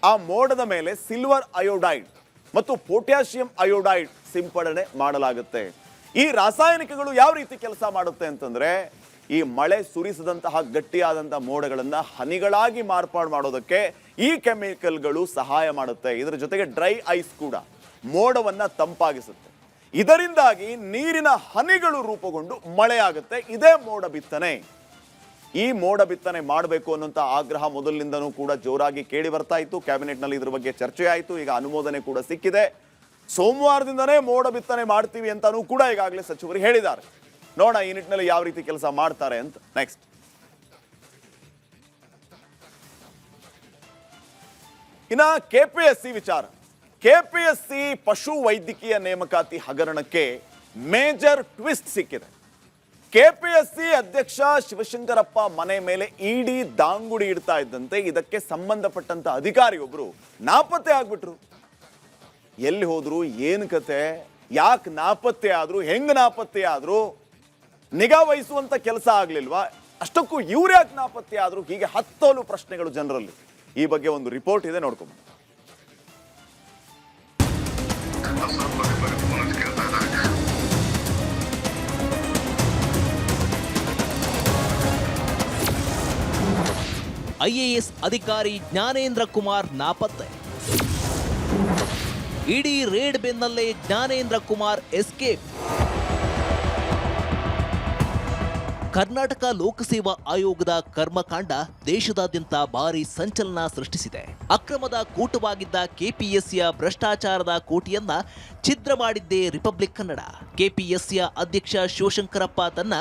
ಆ ಮೋಡದ ಮೇಲೆ ಸಿಲ್ವರ್ ಅಯೋಡೈಡ್ ಮತ್ತು ಪೊಟ್ಯಾಷಿಯಂ ಅಯೋಡೈಡ್ ಸಿಂಪಡಣೆ ಮಾಡಲಾಗುತ್ತೆ. ಈ ರಾಸಾಯನಿಕಗಳು ಯಾವ ರೀತಿ ಕೆಲಸ ಮಾಡುತ್ತೆ ಅಂತಂದ್ರೆ ಈ ಮಳೆ ಸುರಿಸದಂತಹ ಗಟ್ಟಿಯಾದಂತಹ ಮೋಡಗಳನ್ನ ಹನಿಗಳಾಗಿ ಮಾರ್ಪಾಡು ಮಾಡೋದಕ್ಕೆ ಈ ಕೆಮಿಕಲ್ಗಳು ಸಹಾಯ ಮಾಡುತ್ತೆ. ಇದರ ಜೊತೆಗೆ ಡ್ರೈ ಐಸ್ ಕೂಡ ಮೋಡವನ್ನ ತಂಪಾಗಿಸುತ್ತೆ. ಇದರಿಂದಾಗಿ ನೀರಿನ ಹನಿಗಳು ರೂಪುಗೊಂಡು ಮಳೆ ಆಗುತ್ತೆ. ಇದೇ ಮೋಡ ಬಿತ್ತನೆ. ಈ ಮೋಡ ಬಿತ್ತನೆ ಮಾಡಬೇಕು ಅನ್ನುವಂಥ ಆಗ್ರಹ ಮೊದಲಿನಿಂದನೂ ಕೂಡ ಜೋರಾಗಿ ಕೇಳಿ ಬರ್ತಾ ಇತ್ತು. ಕ್ಯಾಬಿನೆಟ್ನಲ್ಲಿ ಇದ್ರ ಬಗ್ಗೆ ಚರ್ಚೆ ಆಯಿತು. ಈಗ ಅನುಮೋದನೆ ಕೂಡ ಸಿಕ್ಕಿದೆ. ಸೋಮವಾರದಿಂದನೇ ಮೋಡ ಬಿತ್ತನೆ ಮಾಡ್ತೀವಿ ಅಂತಾನೂ ಕೂಡ ಈಗಾಗಲೇ ಸಚಿವರು ಹೇಳಿದ್ದಾರೆ. ನೋಡೋಣ ಈ ನಿಟ್ಟಿನಲ್ಲಿ ಯಾವ ರೀತಿ ಕೆಲಸ ಮಾಡ್ತಾರೆ ಅಂತ. ನೆಕ್ಸ್ಟ್, ಇನ್ನ KPSC ವಿಚಾರ. KPSC ಪಶು ವೈದ್ಯಕೀಯ ನೇಮಕಾತಿ ಹಗರಣಕ್ಕೆ ಮೇಜರ್ ಟ್ವಿಸ್ಟ್ ಸಿಕ್ಕಿದೆ. KPSC ಅಧ್ಯಕ್ಷ ಶಿವಶಂಕರಪ್ಪ ಮನೆ ಮೇಲೆ ED ದಾಂಗುಡಿ ಇಡ್ತಾ ಇದ್ದಂತೆ ಇದಕ್ಕೆ ಸಂಬಂಧಪಟ್ಟಂತ ಅಧಿಕಾರಿಯೊಬ್ರು ನಾಪತ್ತೆ ಆಗ್ಬಿಟ್ರು. ಎಲ್ಲಿ ಹೋದ್ರು, ಏನು ಕತೆ, ಯಾಕೆ ನಾಪತ್ತೆ ಆದ್ರು, ಹೆಂಗ್ ನಾಪತ್ತೆ ಆದ್ರು, ನಿಗಾ ವಹಿಸುವಂತ ಕೆಲಸ ಆಗ್ಲಿಲ್ವಾ, ಅಷ್ಟಕ್ಕೂ ಇವ್ರು ಯಾಕೆ ನಾಪತ್ತೆ ಆದ್ರು, ಹೀಗೆ ಹತ್ತೋಲು ಪ್ರಶ್ನೆಗಳು ಜನರಲ್ಲಿ. ಈ ಬಗ್ಗೆ ಒಂದು ರಿಪೋರ್ಟ್ ಇದೆ, ನೋಡ್ಕೊಂಡು. IAS ಅಧಿಕಾರಿ ಜ್ಞಾನೇಂದ್ರ ಕುಮಾರ್ ನಾಪತ್ತೆ. ಇಡೀ ರೇಡ್ ಬೆನ್ನಲ್ಲೇ ಜ್ಞಾನೇಂದ್ರ ಕುಮಾರ್ ಎಸ್ಕೇಪ್. ಕರ್ನಾಟಕ ಲೋಕಸೇವಾ ಆಯೋಗದ ಕರ್ಮಕಾಂಡ ದೇಶದಾದ್ಯಂತ ಭಾರಿ ಸಂಚಲನ ಸೃಷ್ಟಿಸಿದೆ. ಅಕ್ರಮದ ಕೂಟವಾಗಿದ್ದ ಕೆಪಿಎಸ್ಸಿಯ ಭ್ರಷ್ಟಾಚಾರದ ಕೋಟಿಯನ್ನ ಛಿದ್ರ ಮಾಡಿದ್ದೇ ರಿಪಬ್ಲಿಕ್ ಕನ್ನಡ. ಕೆಪಿಎಸ್ಸಿಯ ಅಧ್ಯಕ್ಷ ಶಿವಶಂಕರಪ್ಪ ತನ್ನ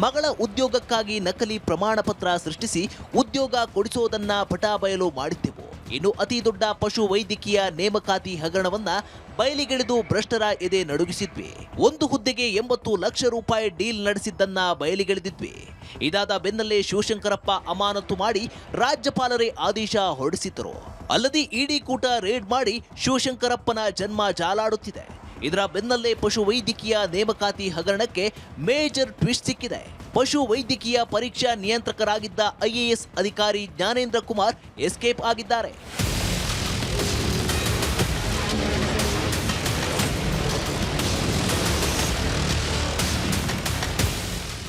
ಮಗಳ ಉದ್ಯೋಗಕ್ಕಾಗಿ ನಕಲಿ ಪ್ರಮಾಣ ಪತ್ರ ಸೃಷ್ಟಿಸಿ ಉದ್ಯೋಗ ಕೊಡಿಸೋದನ್ನ ಪಟಾಬಯಲು ಮಾಡಿದ್ದೆವು. ಇನ್ನು ಅತಿ ದೊಡ್ಡ ಪಶು ವೈದ್ಯಕೀಯ ನೇಮಕಾತಿ ಹಗರಣವನ್ನ ಬಯಲಿಗೆಳೆದು ಭ್ರಷ್ಟರ ಎದೆ ನಡುಗಿಸಿದ್ವಿ. ಒಂದು ಹುದ್ದೆಗೆ 80 ಲಕ್ಷ ರೂಪಾಯಿ ಡೀಲ್ ನಡೆಸಿದ್ದನ್ನ ಬಯಲಿಗೆಳೆದಿದ್ವಿ. ಇದಾದ ಬೆನ್ನಲ್ಲೇ ಶಿವಶಂಕರಪ್ಪ ಅಮಾನತು ಮಾಡಿ ರಾಜ್ಯಪಾಲರೇ ಆದೇಶ ಹೊರಡಿಸಿದ್ದರು. ಅಲ್ಲದೆ ಇಡಿ ಕೂಟ ರೇಡ್ ಮಾಡಿ ಶಿವಶಂಕರಪ್ಪನ ಜನ್ಮ ಜಾಲಾಡುತ್ತಿದೆ. ಇದರ ಬೆನ್ನಲ್ಲೇ ಪಶು ವೈದ್ಯಕೀಯ ನೇಮಕಾತಿ ಹಗರಣಕ್ಕೆ ಮೇಜರ್ ಟ್ವಿಸ್ಟ್ ಸಿಕ್ಕಿದೆ. ಪಶು ವೈದ್ಯಕೀಯ ಪರೀಕ್ಷಾ ನಿಯಂತ್ರಕರಾಗಿದ್ದ IAS ಅಧಿಕಾರಿ ಜ್ಞಾನೇಂದ್ರ ಕುಮಾರ್ ಎಸ್ಕೇಪ್ ಆಗಿದ್ದಾರೆ.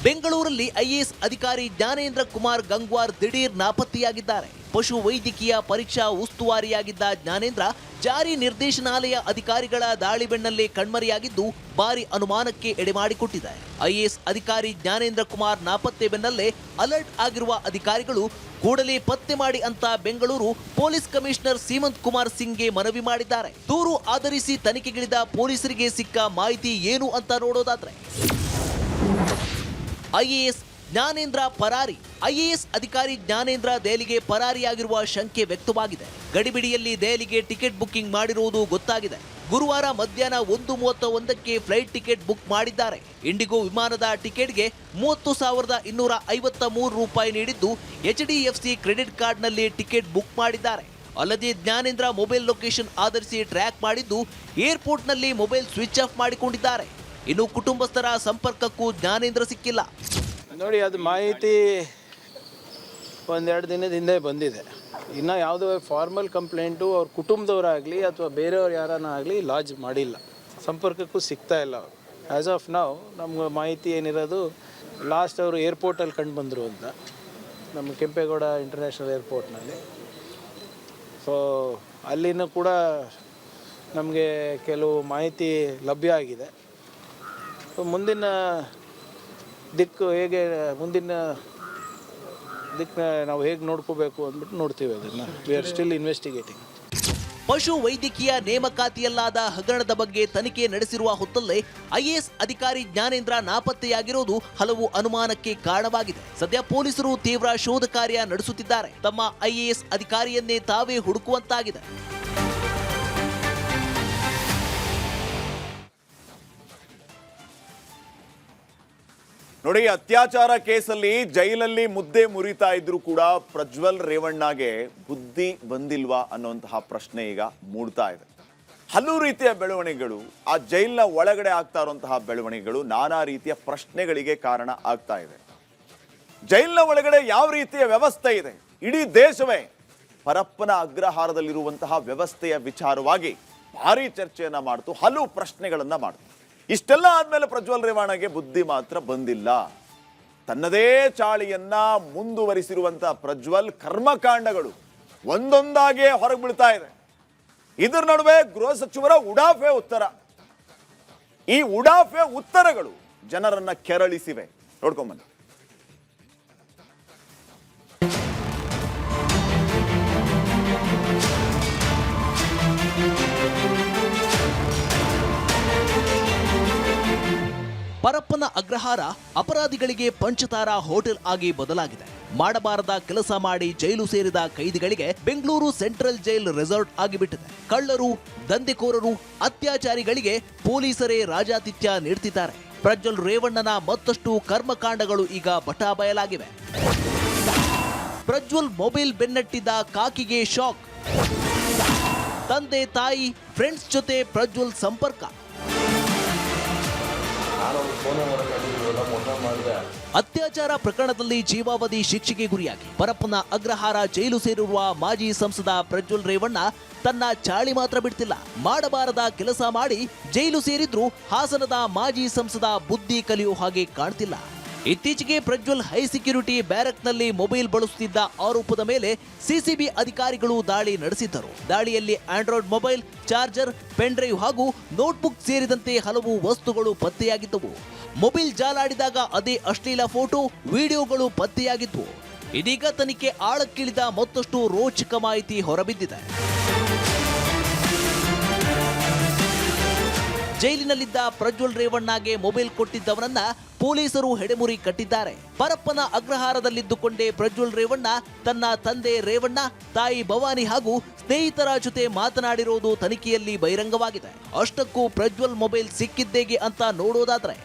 ಬೆಂಗಳೂರಲ್ಲಿ IAS ಅಧಿಕಾರಿ ಜ್ಞಾನೇಂದ್ರ ಕುಮಾರ್ ಗಂಗ್ವಾರ್ ದಿಢೀರ್ ನಾಪತ್ತೆಯಾಗಿದ್ದಾರೆ. ಪಶು ವೈದ್ಯಕೀಯ ಪರೀಕ್ಷಾ ಉಸ್ತುವಾರಿಯಾಗಿದ್ದ ಜ್ಞಾನೇಂದ್ರ ಜಾರಿ ನಿರ್ದೇಶನಾಲಯ ಅಧಿಕಾರಿಗಳ ದಾಳಿ ಬೆನ್ನಲ್ಲೇ ಕಣ್ಮರೆಯಾಗಿದ್ದು ಭಾರಿ ಅನುಮಾನಕ್ಕೆ ಎಡೆಮಾಡಿಕೊಟ್ಟಿದೆ. IAS ಅಧಿಕಾರಿ ಜ್ಞಾನೇಂದ್ರ ಕುಮಾರ್ ನಾಪತ್ತೆ ಬೆನ್ನಲ್ಲೇ ಅಲರ್ಟ್ ಆಗಿರುವ ಅಧಿಕಾರಿಗಳು ಕೂಡಲೇ ಪತ್ತೆ ಮಾಡಿ ಅಂತ ಬೆಂಗಳೂರು ಪೊಲೀಸ್ ಕಮಿಷನರ್ ಸೀಮಂತ್ ಕುಮಾರ್ ಸಿಂಗ್ಗೆ ಮನವಿ ಮಾಡಿದ್ದಾರೆ. ದೂರು ಆಧರಿಸಿ ತನಿಖೆಗಿಳಿದ ಪೊಲೀಸರಿಗೆ ಸಿಕ್ಕ ಮಾಹಿತಿ ಏನು ಅಂತ ನೋಡೋದಾದ್ರೆ, IAS ಜ್ಞಾನೇಂದ್ರ ಪರಾರಿ. IAS ಅಧಿಕಾರಿ ಜ್ಞಾನೇಂದ್ರ ದೆಹಲಿಗೆ ಪರಾರಿಯಾಗಿರುವ ಶಂಕೆ ವ್ಯಕ್ತವಾಗಿದೆ. ಗಡಿಬಿಡಿಯಲ್ಲಿ ದೆಹಲಿಗೆ ಟಿಕೆಟ್ ಬುಕ್ಕಿಂಗ್ ಮಾಡಿರುವುದು ಗೊತ್ತಾಗಿದೆ. ಗುರುವಾರ ಮಧ್ಯಾಹ್ನ 1:31ಕ್ಕೆ ಫ್ಲೈಟ್ ಟಿಕೆಟ್ ಬುಕ್ ಮಾಡಿದ್ದಾರೆ. ಇಂಡಿಗೋ ವಿಮಾನದ ಟಿಕೆಟ್ಗೆ 30,253 ರೂಪಾಯಿ ನೀಡಿದ್ದು HDFC ಕ್ರೆಡಿಟ್ ಕಾರ್ಡ್ನಲ್ಲಿ ಟಿಕೆಟ್ ಬುಕ್ ಮಾಡಿದ್ದಾರೆ. ಅಲ್ಲದೆ ಜ್ಞಾನೇಂದ್ರ ಮೊಬೈಲ್ ಲೊಕೇಶನ್ ಆಧರಿಸಿ ಟ್ರ್ಯಾಕ್ ಮಾಡಿದ್ದು ಏರ್ಪೋರ್ಟ್ನಲ್ಲಿ ಮೊಬೈಲ್ ಸ್ವಿಚ್ ಆಫ್ ಮಾಡಿಕೊಂಡಿದ್ದಾರೆ. ಇನ್ನು ಕುಟುಂಬಸ್ಥರ ಸಂಪರ್ಕಕ್ಕೂ ಜ್ಞಾನೇಂದ್ರ ಸಿಕ್ಕಿಲ್ಲ. ನೋಡಿ, ಅದು ಮಾಹಿತಿ ಒಂದೆರಡು ದಿನದ ಹಿಂದೆ ಬಂದಿದೆ. ಇನ್ನು ಯಾವುದೋ ಫಾರ್ಮಲ್ ಕಂಪ್ಲೇಂಟು ಅವ್ರ ಕುಟುಂಬದವರಾಗಲಿ ಅಥವಾ ಬೇರೆಯವ್ರು ಯಾರನ್ನ ಆಗಲಿ ಲಾಡ್ಜ್ ಮಾಡಿಲ್ಲ. ಸಂಪರ್ಕಕ್ಕೂ ಸಿಗ್ತಾ ಇಲ್ಲ ಅವರು. ಆ್ಯಸ್ ಆಫ್ ನಾವು ನಮ್ಗೆ ಮಾಹಿತಿ ಏನಿರೋದು, ಲಾಸ್ಟ್ ಅವರು ಏರ್ಪೋರ್ಟಲ್ಲಿ ಕಂಡು ಬಂದರು ಅಂತ, ನಮ್ಮ ಕೆಂಪೇಗೌಡ ಇಂಟರ್ನ್ಯಾಷನಲ್ ಏರ್ಪೋರ್ಟ್ನಲ್ಲಿ. ಸೊ ಅಲ್ಲಿನೂ ಕೂಡ ನಮಗೆ ಕೆಲವು ಮಾಹಿತಿ ಲಭ್ಯ ಆಗಿದೆ. ಮುಂದಿನ ದಿಕ್ಕು ಹೇಗೆ, ಮುಂದಿನ ದಿಕ್ಕನ್ನ ನಾವು ಹೇಗೆ ನೋಡ್ಕೋಬೇಕು ಅಂದ್ಬಿಟ್ಟು ನೋಡ್ತೀವಿ. ಅದನ್ನು ವಿ ಆರ್ ಸ್ಟಿಲ್ ಇನ್ವೆಸ್ಟಿಗೇಟಿಂಗ್. ಪಶು ವೈದ್ಯಕೀಯ ನೇಮಕಾತಿಯಲ್ಲಾದ ಹಗರಣದ ಬಗ್ಗೆ ತನಿಖೆ ನಡೆಸಿರುವ ಹೊತ್ತಲ್ಲೇ IAS ಅಧಿಕಾರಿ ಜ್ಞಾನೇಂದ್ರ ನಾಪತ್ತೆಯಾಗಿರೋದು ಹಲವು ಅನುಮಾನಕ್ಕೆ ಕಾರಣವಾಗಿದೆ. ಸದ್ಯ ಪೊಲೀಸರು ತೀವ್ರ ಶೋಧ ಕಾರ್ಯ ನಡೆಸುತ್ತಿದ್ದಾರೆ. ತಮ್ಮ IAS ಅಧಿಕಾರಿಯನ್ನೇ ತಾವೇ ಹುಡುಕುವಂತಾಗಿದೆ. ನೋಡಿ, ಅತ್ಯಾಚಾರ ಕೇಸಲ್ಲಿ ಜೈಲಲ್ಲಿ ಮುದ್ದೆ ಮುರಿತಾ ಇದ್ರು ಕೂಡ ಪ್ರಜ್ವಲ್ ರೇವಣ್ಣಗೆ ಬುದ್ಧಿ ಬಂದಿಲ್ವಾ ಅನ್ನುವಂತಹ ಪ್ರಶ್ನೆ ಈಗ ಮೂಡ್ತಾ ಇದೆ. ಹಲವು ರೀತಿಯ ಬೆಳವಣಿಗೆಗಳು, ಆ ಜೈಲಿನ ಒಳಗಡೆ ಆಗ್ತಾ ಇರುವಂತಹ ಬೆಳವಣಿಗೆಗಳು ನಾನಾ ರೀತಿಯ ಪ್ರಶ್ನೆಗಳಿಗೆ ಕಾರಣ ಆಗ್ತಾ ಇದೆ. ಜೈಲಿನ ಒಳಗಡೆ ಯಾವ ರೀತಿಯ ವ್ಯವಸ್ಥೆ ಇದೆ, ಇಡೀ ದೇಶವೇ ಪರಪ್ಪನ ಅಗ್ರಹಾರದಲ್ಲಿರುವಂತಹ ವ್ಯವಸ್ಥೆಯ ವಿಚಾರವಾಗಿ ಭಾರಿ ಚರ್ಚೆಯನ್ನ ಮಾಡ್ತು, ಹಲವು ಪ್ರಶ್ನೆಗಳನ್ನ ಮಾಡ್ತು. ಇಷ್ಟೆಲ್ಲ ಆದ್ಮೇಲೆ ಪ್ರಜ್ವಲ್ ರೇವಣ್ಣಗೆ ಬುದ್ಧಿ ಮಾತ್ರ ಬಂದಿಲ್ಲ. ತನ್ನದೇ ಚಾಳಿಯನ್ನ ಮುಂದುವರಿಸಿರುವಂತಹ ಪ್ರಜ್ವಲ್ ಕರ್ಮಕಾಂಡಗಳು ಒಂದೊಂದಾಗೆ ಹೊರಗೆ ಬೀಳ್ತಾ ಇದೆ. ಇದರ ನಡುವೆ ಗೃಹ ಸಚಿವರ ಉಡಾಫೆ ಉತ್ತರ, ಈ ಉಡಾಫೆ ಉತ್ತರಗಳು ಜನರನ್ನ ಕೆರಳಿಸಿವೆ. ನೋಡ್ಕೊಂಬನ್ನಿ. ಪರಪ್ಪನ ಅಗ್ರಹಾರ ಅಪರಾಧಿಗಳಿಗೆ ಪಂಚತಾರ ಹೋಟೆಲ್ ಆಗಿ ಬದಲಾಗಿದೆ. ಮಾಡಬಾರದ ಕೆಲಸ ಮಾಡಿ ಜೈಲು ಸೇರಿದ ಕೈದಿಗಳಿಗೆ ಬೆಂಗಳೂರು ಸೆಂಟ್ರಲ್ ಜೈಲ್ ರೆಸಾರ್ಟ್ ಆಗಿಬಿಟ್ಟಿದೆ. ಕಳ್ಳರು, ದಂಧೆಕೋರರು, ಅತ್ಯಾಚಾರಿಗಳಿಗೆ ಪೊಲೀಸರೇ ರಾಜಾತಿಥ್ಯ ನೀಡ್ತಿದ್ದಾರೆ. ಪ್ರಜ್ವಲ್ ರೇವಣ್ಣನ ಮತ್ತಷ್ಟು ಕರ್ಮಕಾಂಡಗಳು ಈಗ ಬಟಾಬಯಲಾಗಿವೆ. ಪ್ರಜ್ವಲ್ ಮೊಬೈಲ್ ಬೆನ್ನಟ್ಟಿದ್ದ ಕಾಕಿಗೆ ಶಾಕ್. ತಂದೆ ತಾಯಿ ಫ್ರೆಂಡ್ಸ್ ಜೊತೆ ಪ್ರಜ್ವಲ್ ಸಂಪರ್ಕ. ಅತ್ಯಾಚಾರ ಪ್ರಕರಣದಲ್ಲಿ ಜೀವಾವಧಿ ಶಿಕ್ಷೆಗೆ ಗುರಿಯಾಗಿ ಪರಪ್ಪನ ಅಗ್ರಹಾರ ಜೈಲು ಸೇರಿರುವ ಮಾಜಿ ಸಂಸದ ಪ್ರಜ್ವಲ್ ರೇವಣ್ಣ ತನ್ನ ಚಾಳಿ ಮಾತ್ರ ಬಿಡ್ತಿಲ್ಲ. ಮಾಡಬಾರದ ಕೆಲಸ ಮಾಡಿ ಜೈಲು ಸೇರಿದ್ರು ಹಾಸನದ ಮಾಜಿ ಸಂಸದ ಬುದ್ಧಿ ಕಲಿಯೋ ಹಾಗೆ ಕಾಣ್ತಿಲ್ಲ. ಇತ್ತೀಚೆಗೆ ಪ್ರಜ್ವಲ್ ಹೈ ಸೆಕ್ಯೂರಿಟಿ ಬ್ಯಾರಕ್ನಲ್ಲಿ ಮೊಬೈಲ್ ಬಳಸುತ್ತಿದ್ದ ಆರೋಪದ ಮೇಲೆ ಸಿಸಿಬಿ ಅಧಿಕಾರಿಗಳು ದಾಳಿ ನಡೆಸಿದ್ದರು. ದಾಳಿಯಲ್ಲಿ Android mobile, charger, pen drive ಹಾಗೂ ನೋಟ್ಬುಕ್ ಸೇರಿದಂತೆ ಹಲವು ವಸ್ತುಗಳು ಪತ್ತೆಯಾಗಿದ್ದವು. ಮೊಬೈಲ್ ಜಾಲಾಡಿದಾಗ ಅದೇ ಅಶ್ಲೀಲ ಫೋಟೋ, ವಿಡಿಯೋಗಳು ಪತ್ತೆಯಾಗಿದ್ವು. ಇದೀಗ ತನಿಖೆ ಆಳಕ್ಕಿಳಿದ ಮತ್ತಷ್ಟು ರೋಚಕ ಮಾಹಿತಿ ಹೊರಬಿದ್ದಿದೆ. ಜೈಲಿನಲ್ಲಿದ್ದ ಪ್ರಜ್ವಲ್ ರೇವಣ್ಣಗೆ ಮೊಬೈಲ್ ಕೊಟ್ಟಿದ್ದವನನ್ನ ಪೊಲೀಸರು ಹೆಡೆಮುರಿ ಕಟ್ಟಿದ್ದಾರೆ. ಪರಪ್ಪನ ಅಗ್ರಹಾರದಲ್ಲಿದ್ದುಕೊಂಡೇ ಪ್ರಜ್ವಲ್ ರೇವಣ್ಣ ತನ್ನ ತಂದೆ ರೇವಣ್ಣ, ತಾಯಿ ಭವಾನಿ ಹಾಗೂ ಸ್ನೇಹಿತರ ಜೊತೆ ಮಾತನಾಡಿರೋದು ತನಿಖೆಯಲ್ಲಿ ಬಹಿರಂಗವಾಗಿದೆ. ಅಷ್ಟಕ್ಕೂ ಪ್ರಜ್ವಲ್ ಮೊಬೈಲ್ ಸಿಕ್ಕಿದ್ದೇಗೆ ಅಂತ ನೋಡೋದಾದ್ರೆ,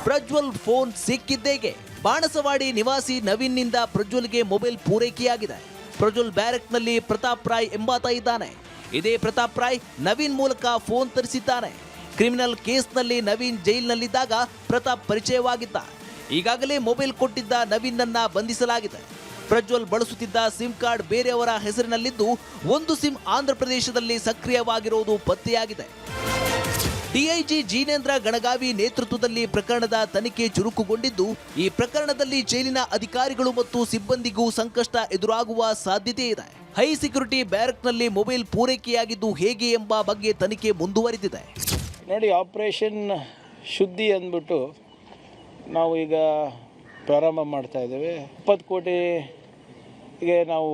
ಪ್ರಜ್ವಲ್ ಫೋನ್ ಸಿಕ್ಕಿದ್ದೇಗೆ ಬಾಣಸವಾಡಿ ನಿವಾಸಿ ನವೀನ್ನಿಂದ ಪ್ರಜ್ವಲ್ಗೆ ಮೊಬೈಲ್ ಪೂರೈಕೆಯಾಗಿದೆ. ಪ್ರಜ್ವಲ್ ಬ್ಯಾರಕ್ನಲ್ಲಿ ಪ್ರತಾಪ್ ರಾಯ್ ಎಂಬಾತ ಇದ್ದಾನೆ. ಇದೇ ಪ್ರತಾಪ್ ರಾಯ್ ನವೀನ್ ಮೂಲಕ ಫೋನ್ ತರಿಸಿದ್ದಾನೆ. ಕ್ರಿಮಿನಲ್ ಕೇಸ್ನಲ್ಲಿ ನವೀನ್ ಜೈಲಿನಲ್ಲಿದ್ದಾಗ ಪ್ರತಾಪ್ ಪರಿಚಯವಾಗಿದ್ದ. ಈಗಾಗಲೇ ಮೊಬೈಲ್ ಕೊಟ್ಟಿದ್ದ ನವೀನ್ನನ್ನ ಬಂಧಿಸಲಾಗಿದೆ. ಪ್ರಜ್ವಲ್ ಬಳಸುತ್ತಿದ್ದ ಸಿಮ್ ಕಾರ್ಡ್ ಬೇರೆಯವರ ಹೆಸರಿನಲ್ಲಿದ್ದು, ಒಂದು ಸಿಮ್ ಆಂಧ್ರಪ್ರದೇಶದಲ್ಲಿ ಸಕ್ರಿಯವಾಗಿರುವುದು ಪತ್ತೆಯಾಗಿದೆ. ಡಿಐಜಿ ಜೀನೇಂದ್ರ ಗಣಗಾವಿ ನೇತೃತ್ವದಲ್ಲಿ ಪ್ರಕರಣದ ತನಿಖೆ ಚುರುಕುಗೊಂಡಿದ್ದು, ಈ ಪ್ರಕರಣದಲ್ಲಿ ಜೈಲಿನ ಅಧಿಕಾರಿಗಳು ಮತ್ತು ಸಿಬ್ಬಂದಿಗೂ ಸಂಕಷ್ಟ ಎದುರಾಗುವ ಸಾಧ್ಯತೆ ಇದೆ. ಹೈ ಸೆಕ್ಯೂರಿಟಿ ಬ್ಯಾರಕ್ನಲ್ಲಿ ಮೊಬೈಲ್ ಪೂರೈಕೆಯಾಗಿದ್ದು ಹೇಗೆ ಎಂಬ ಬಗ್ಗೆ ತನಿಖೆ ಮುಂದುವರಿದಿದೆ. ನೋಡಿ, ಆಪರೇಷನ್ ಶುದ್ಧಿ ಅಂದ್ಬಿಟ್ಟು ನಾವು ಈಗ ಪ್ರಾರಂಭ ಮಾಡ್ತಾ ಇದ್ದೇವೆ. 20 ಕೋಟಿಗೆ ನಾವು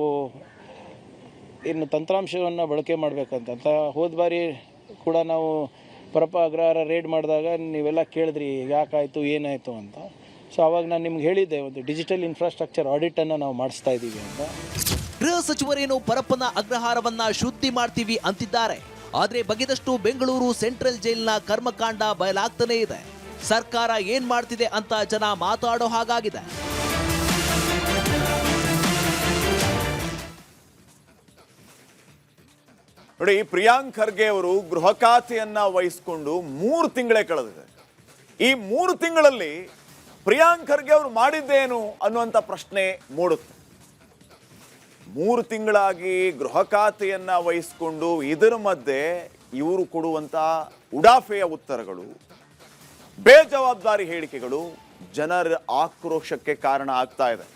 ಇನ್ನು ತಂತ್ರಾಂಶವನ್ನು ಬಳಕೆ ಮಾಡಬೇಕಂತ ಹೋದ ಬಾರಿ ಕೂಡ ನಾವು ಪರಪ್ಪ ಅಗ್ರಹಾರ ರೇಡ್ ಮಾಡಿದಾಗ ನೀವೆಲ್ಲ ಕೇಳಿದ್ರಿ ಯಾಕಾಯಿತು ಏನಾಯಿತು ಅಂತ. ಸೊ ಅವಾಗ ನಾನು ನಿಮ್ಗೆ ಹೇಳಿದ್ದೆ, ಒಂದು ಡಿಜಿಟಲ್ ಇನ್ಫ್ರಾಸ್ಟ್ರಕ್ಚರ್ ಆಡಿಟನ್ನು ನಾವು ಮಾಡಿಸ್ತಾ ಇದ್ದೀವಿ ಅಂತ. ಗೃಹ ಸಚಿವರೇನು ಪರಪ್ಪನ ಅಗ್ರಹಾರವನ್ನ ಶುದ್ಧಿ ಮಾಡ್ತೀವಿ ಅಂತಿದ್ದಾರೆ. ಆದರೆ ಬಗೆದಷ್ಟು ಬೆಂಗಳೂರು ಸೆಂಟ್ರಲ್ ಜೈಲಿನ ಕರ್ಮಕಾಂಡ ಬಯಲಾಗ್ತಾನೇ ಇದೆ. ಸರ್ಕಾರ ಏನ್ ಮಾಡ್ತಿದೆ ಅಂತ ಜನ ಮಾತಾಡೋ ಹಾಗಾಗಿದೆ. ನೋಡಿ, ಪ್ರಿಯಾಂಕ್ ಖರ್ಗೆ ಅವರು ಗೃಹ ಖಾತೆಯನ್ನ ವಹಿಸಿಕೊಂಡು 3 ತಿಂಗಳೇ ಕಳೆದಿದೆ. ಈ 3 ತಿಂಗಳಲ್ಲಿ ಪ್ರಿಯಾಂಕ್ ಖರ್ಗೆ ಅವರು ಮಾಡಿದ್ದೇನು ಅನ್ನುವಂಥ ಪ್ರಶ್ನೆ ಮೂಡುತ್ತೆ. 3 ತಿಂಗಳಾಗಿ ಗೃಹ ಖಾತೆಯನ್ನ ವಹಿಸಿಕೊಂಡು ಇದರ ಮಧ್ಯೆ ಇವರು ಕೊಡುವಂಥ ಉಡಾಫೆಯ ಉತ್ತರಗಳು, ಬೇಜವಾಬ್ದಾರಿ ಹೇಳಿಕೆಗಳು ಜನರ ಆಕ್ರೋಶಕ್ಕೆ ಕಾರಣ ಆಗ್ತಾ ಇದೆ.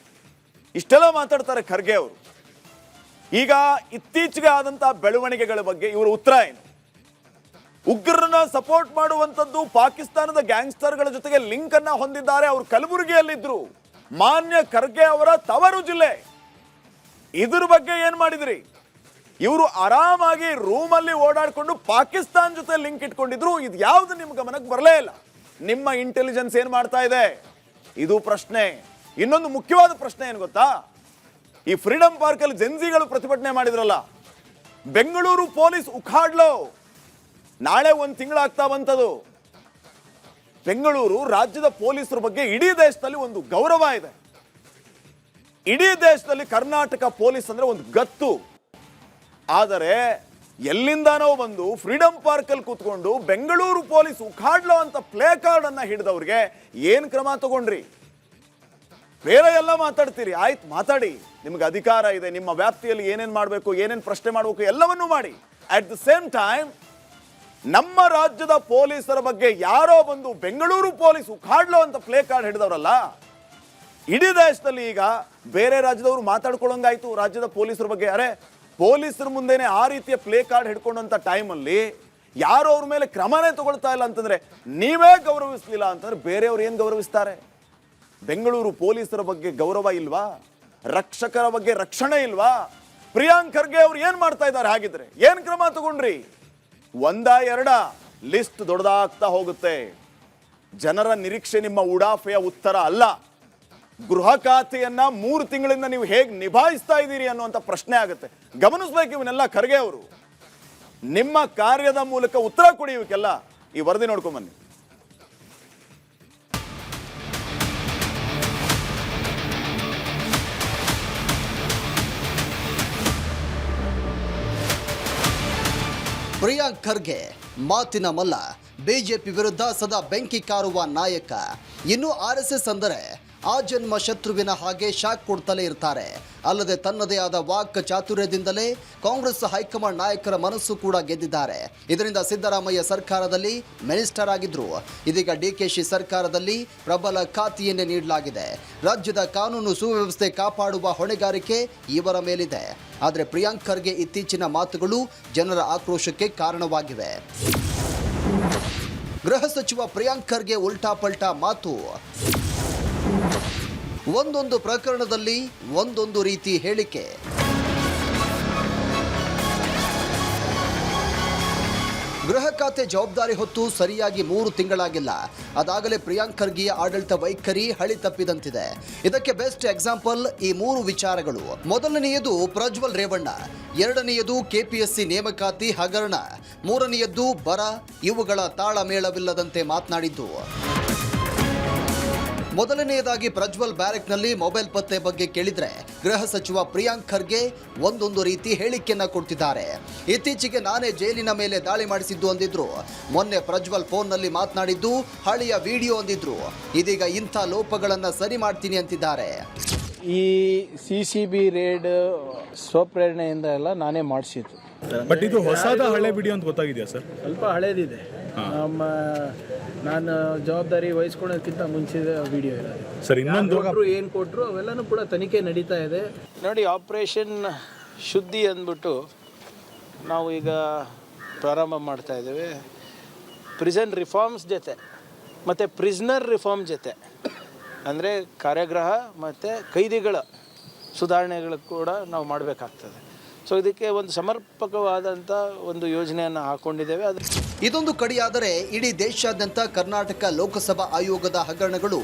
ಇಷ್ಟೆಲ್ಲ ಮಾತಾಡ್ತಾರೆ ಖರ್ಗೆ ಅವರು. ಈಗ ಇತ್ತೀಚೆಗೆ ಆದಂತಹ ಬೆಳವಣಿಗೆಗಳ ಬಗ್ಗೆ ಇವರ ಉತ್ತರ ಏನು? ಉಗ್ರರನ್ನ ಸಪೋರ್ಟ್ ಮಾಡುವಂಥದ್ದು, ಪಾಕಿಸ್ತಾನದ ಗ್ಯಾಂಗ್ಸ್ಟರ್ಗಳ ಜೊತೆಗೆ ಲಿಂಕ್ ಅನ್ನ ಹೊಂದಿದ್ದಾರೆ. ಅವರು ಕಲಬುರಗಿಯಲ್ಲಿದ್ರು, ಮಾನ್ಯ ಖರ್ಗೆ ಅವರ ತವರು ಜಿಲ್ಲೆ. ಇದ್ರ ಬಗ್ಗೆ ಏನ್ ಮಾಡಿದ್ರಿ? ಇವರು ಆರಾಮಾಗಿ ರೂಮಲ್ಲಿ ಓಡಾಡಿಕೊಂಡು ಪಾಕಿಸ್ತಾನ ಜೊತೆ ಲಿಂಕ್ ಇಟ್ಕೊಂಡಿದ್ರು. ಇದು ಯಾವ್ದು ನಿಮ್ ಗಮನಕ್ಕೆ ಬರಲೇ ಇಲ್ಲ. ನಿಮ್ಮ ಇಂಟೆಲಿಜೆನ್ಸ್ ಏನ್ ಮಾಡ್ತಾ ಇದೆ? ಇದು ಪ್ರಶ್ನೆ. ಇನ್ನೊಂದು ಮುಖ್ಯವಾದ ಪ್ರಶ್ನೆ ಏನು ಗೊತ್ತಾ? ಈ ಫ್ರೀಡಂ ಪಾರ್ಕ್ ಅಲ್ಲಿ ಜೆನ್ಸಿಗಳು ಪ್ರತಿಭಟನೆ ಮಾಡಿದ್ರಲ್ಲ, ಬೆಂಗಳೂರು ಪೊಲೀಸ್ ಉಖಾಡ್ಲೋ ನಾಳೆ 1 ತಿಂಗಳಾಗ್ತಾ ಬಂತದು. ಬೆಂಗಳೂರು ರಾಜ್ಯದ ಪೊಲೀಸರ ಬಗ್ಗೆ ಇಡೀ ದೇಶದಲ್ಲಿ ಒಂದು ಗೌರವ ಇದೆ. ಇಡೀ ದೇಶದಲ್ಲಿ ಕರ್ನಾಟಕ ಪೊಲೀಸ್ ಅಂದ್ರೆ ಒಂದು ಗತ್ತು. ಆದರೆ ಎಲ್ಲಿಂದಾನೋ ಬಂದು ಫ್ರೀಡಂ ಪಾರ್ಕ್ ಅಲ್ಲಿ ಕೂತ್ಕೊಂಡು ಬೆಂಗಳೂರು ಪೊಲೀಸ್ ಉಖಾಡ್ಲೋ ಅಂತ ಪ್ಲೇ ಕಾರ್ಡ್ ಅನ್ನ ಹಿಡಿದವ್ರಿಗೆ ಏನ್ ಕ್ರಮ ತಗೊಂಡ್ರಿ? ಬೇರೆ ಎಲ್ಲ ಮಾತಾಡ್ತೀರಿ, ಆಯ್ತು ಮಾತಾಡಿ, ನಿಮ್ಗೆ ಅಧಿಕಾರ ಇದೆ, ನಿಮ್ಮ ವ್ಯಾಪ್ತಿಯಲ್ಲಿ ಏನೇನು ಮಾಡಬೇಕು, ಏನೇನು ಪ್ರಶ್ನೆ ಮಾಡಬೇಕು ಎಲ್ಲವನ್ನೂ ಮಾಡಿ. ಅಟ್ ದ ಸೇಮ್ ಟೈಮ್ ನಮ್ಮ ರಾಜ್ಯದ ಪೊಲೀಸರ ಬಗ್ಗೆ ಯಾರೋ ಬಂದು ಬೆಂಗಳೂರು ಪೊಲೀಸ್ ಉಖಾಡ್ಲೋ ಅಂತ ಪ್ಲೇ ಕಾರ್ಡ್ ಹಿಡಿದವರಲ್ಲ, ಇಡೀ ದೇಶದಲ್ಲಿ ಈಗ ಬೇರೆ ರಾಜ್ಯದವರು ಮಾತಾಡ್ಕೊಳ್ಳೋಂಗಾಯ್ತು ರಾಜ್ಯದ ಪೊಲೀಸರ ಬಗ್ಗೆ. ಅರೆ, ಪೊಲೀಸರ ಮುಂದೆನೆ ಆ ರೀತಿಯ ಪ್ಲೇ ಕಾರ್ಡ್ ಹಿಡ್ಕೊಂಡಂತ ಟೈಮಲ್ಲಿ ಯಾರು ಅವ್ರ ಮೇಲೆ ಕ್ರಮನೇ ತಗೊಳ್ತಾ ಇಲ್ಲ ಅಂತಂದ್ರೆ, ನೀವೇ ಗೌರವಿಸ್ಲಿಲ್ಲ ಅಂತಂದ್ರೆ ಬೇರೆಯವ್ರು ಏನು ಗೌರವಿಸ್ತಾರೆ? ಬೆಂಗಳೂರು ಪೊಲೀಸರ ಬಗ್ಗೆ ಗೌರವ ಇಲ್ವಾ? ರಕ್ಷಕರ ಬಗ್ಗೆ ರಕ್ಷಣೆ ಇಲ್ವಾ? ಪ್ರಿಯಾಂಕ್ ಖರ್ಗೆ ಅವ್ರು ಏನ್ ಮಾಡ್ತಾ ಇದ್ದಾರೆ? ಹಾಗಿದ್ರೆ ಏನ್ ಕ್ರಮ ತಗೊಂಡ್ರಿ? 1-2 ಲಿಸ್ಟ್ ದೊಡ್ಡದಾಗ್ತಾ ಹೋಗುತ್ತೆ. ಜನರ ನಿರೀಕ್ಷೆ ನಿಮ್ಮ ಉಡಾಫೆಯ ಉತ್ತರ ಅಲ್ಲ. ಗೃಹ ಖಾತೆಯನ್ನ 3 ತಿಂಗಳಿಂದ ನೀವು ಹೇಗೆ ನಿಭಾಯಿಸ್ತಾ ಇದ್ದೀರಿ ಅನ್ನುವಂಥ ಪ್ರಶ್ನೆ ಆಗುತ್ತೆ. ಗಮನಿಸ್ಬೇಕು ಇವನ್ನೆಲ್ಲ ಖರ್ಗೆ ಅವರು. ನಿಮ್ಮ ಕಾರ್ಯದ ಮೂಲಕ ಉತ್ತರ ಕೊಡಿ ಇವಕ್ಕೆಲ್ಲ. ಈ ವರದಿ ನೋಡ್ಕೊಂಬನ್ನಿ. ಪ್ರಿಯಾಂಕ್ ಖರ್ಗೆ ಮಾತಿನ ಮಲ್ಲ, ಬಿಜೆಪಿ ವಿರುದ್ಧ ಸದಾ ಬೆಂಕಿ ಕಾರುವ ನಾಯಕ. ಇನ್ನು RSS ಅಂದರೆ ಆ ಜನ್ಮ ಶತ್ರುವಿನ ಹಾಗೆ ಶಾಕ್ ಕೊಡ್ತಲೇ ಇರ್ತಾರೆ. ಅಲ್ಲದೆ ತನ್ನದೇ ಆದ ವಾಕ್ ಚಾತುರ್ಯದಿಂದಲೇ ಕಾಂಗ್ರೆಸ್ ಹೈಕಮಾಂಡ್ ನಾಯಕರ ಮನಸ್ಸು ಕೂಡ ಗೆದ್ದಿದ್ದಾರೆ. ಇದರಿಂದ ಸಿದ್ದರಾಮಯ್ಯ ಸರ್ಕಾರದಲ್ಲಿ ಮಿನಿಸ್ಟರ್ ಆಗಿದ್ರು. ಇದೀಗ ಡಿಕೆಶಿ ಸರ್ಕಾರದಲ್ಲಿ ಪ್ರಬಲ ಖಾತೆಯನ್ನೇ ನೀಡಲಾಗಿದೆ. ರಾಜ್ಯದ ಕಾನೂನು ಸುವ್ಯವಸ್ಥೆ ಕಾಪಾಡುವ ಹೊಣೆಗಾರಿಕೆ ಇವರ ಮೇಲಿದೆ. ಆದರೆ ಪ್ರಿಯಾಂಕ್ ಖರ್ಗೆ ಇತ್ತೀಚಿನ ಮಾತುಗಳು ಜನರ ಆಕ್ರೋಶಕ್ಕೆ ಕಾರಣವಾಗಿವೆ. ಗೃಹ ಸಚಿವ ಪ್ರಿಯಾಂಕ್ ಖರ್ಗೆ ಉಲ್ಟಾ ಪಲ್ಟಾ ಮಾತು. ಒಂದೊಂದು ಪ್ರಕರಣದಲ್ಲಿ ಒಂದೊಂದು ರೀತಿ ಹೇಳಿಕೆ. ಗೃಹ ಖಾತೆ ಜವಾಬ್ದಾರಿ ಹೊತ್ತು ಸರಿಯಾಗಿ 3 ತಿಂಗಳಾಗಿಲ್ಲ. ಅದಾಗಲೇ ಪ್ರಿಯಾಂಕ್ ಖರ್ಗೆಯ ಆಡಳಿತ ವೈಖರಿ ಹಳಿ ತಪ್ಪಿದಂತಿದೆ. ಇದಕ್ಕೆ ಬೆಸ್ಟ್ ಎಕ್ಸಾಂಪಲ್ ಈ 3 ವಿಚಾರಗಳು. ಮೊದಲನೆಯದು ಪ್ರಜ್ವಲ್ ರೇವಣ್ಣ, ಎರಡನೆಯದು ಕೆಪಿಎಸ್ಸಿ ನೇಮಕಾತಿ ಹಗರಣ, ಮೂರನೆಯದ್ದು ಬರ. ಇವುಗಳ ತಾಳಮೇಳವಿಲ್ಲದಂತೆ ಮಾತನಾಡಿದ್ದು. ಮೊದಲನೆಯದಾಗಿ ಪ್ರಜ್ವಲ್ ಬ್ಯಾರೆಕ್ನಲ್ಲಿ ಮೊಬೈಲ್ ಪತ್ತೆ ಬಗ್ಗೆ ಕೇಳಿದ್ರೆ ಗೃಹ ಸಚಿವ ಪ್ರಿಯಾಂಕ್ ಖರ್ಗೆ ಒಂದೊಂದು ರೀತಿ ಹೇಳಿಕೆಯನ್ನ ಕೊಡ್ತಿದ್ದಾರೆ. ಇತ್ತೀಚೆಗೆ ನಾನೇ ಜೈಲಿನ ಮೇಲೆ ದಾಳಿ ಮಾಡಿಸಿದ್ದು ಅಂದಿದ್ರು. ಮೊನ್ನೆ ಪ್ರಜ್ವಲ್ ಫೋನ್ನಲ್ಲಿ ಮಾತನಾಡಿದ್ದು ಹಳೆಯ ವಿಡಿಯೋ ಅಂದಿದ್ರು. ಇದೀಗ ಇಂಥ ಲೋಪಗಳನ್ನ ಸರಿ ಮಾಡ್ತೀನಿ ಅಂತಿದ್ದಾರೆ. ಈ CCB ರೇಡ್ ಸ್ವಪ್ರೇರಣೆಯಿಂದ ಎಲ್ಲ ನಾನೇ ಮಾಡಿಸಿದ್ದು. ಬಟ್ ಇದು ಹೊಸದ ಹಳೆ ವಿಡಿಯೋ ಅಂತ ಗೊತ್ತಾಗಿದೆಯಾ ಸರ್? ಸ್ವಲ್ಪ ಹಳೇದಿದೆ. ನಾನು ಜವಾಬ್ದಾರಿ ವಹಿಸ್ಕೊಳ್ಳೋದಕ್ಕಿಂತ ಮುಂಚಿದ ವಿಡಿಯೋ ಇರೋದು ಸರ್. ಇನ್ನೊಂದು ಏನು ಕೊಟ್ಟರು ಅವೆಲ್ಲನೂ ಕೂಡ ತನಿಖೆ ನಡೀತಾ ಇದೆ. ನೋಡಿ, ಆಪರೇಷನ್ ಶುದ್ಧಿ ಅಂದ್ಬಿಟ್ಟು ನಾವು ಈಗ ಪ್ರಾರಂಭ ಮಾಡ್ತಾ ಇದ್ದೇವೆ. ಪ್ರಿಸನ್ ರಿಫಾರ್ಮ್ಸ್ ಜೊತೆ ಮತ್ತು ಪ್ರಿಸ್ನರ್ ರಿಫಾರ್ಮ್ ಜೊತೆ, ಅಂದರೆ ಕಾರ್ಯಗೃಹ ಮತ್ತು ಕೈದಿಗಳ ಸುಧಾರಣೆಗಳು ಕೂಡ ನಾವು ಮಾಡಬೇಕಾಗ್ತದೆ. ಸೊ ಇದಕ್ಕೆ ಒಂದು ಸಮರ್ಪಕವಾದಂಥ ಒಂದು ಯೋಜನೆಯನ್ನು ಹಾಕ್ಕೊಂಡಿದ್ದೇವೆ. ಇದೊಂದು ಕಡೆಯಾದರೆ ಇಡೀ ದೇಶಾದ್ಯಂತ ಕರ್ನಾಟಕ ಲೋಕಸಭಾ ಆಯೋಗದ ಹಗರಣಗಳು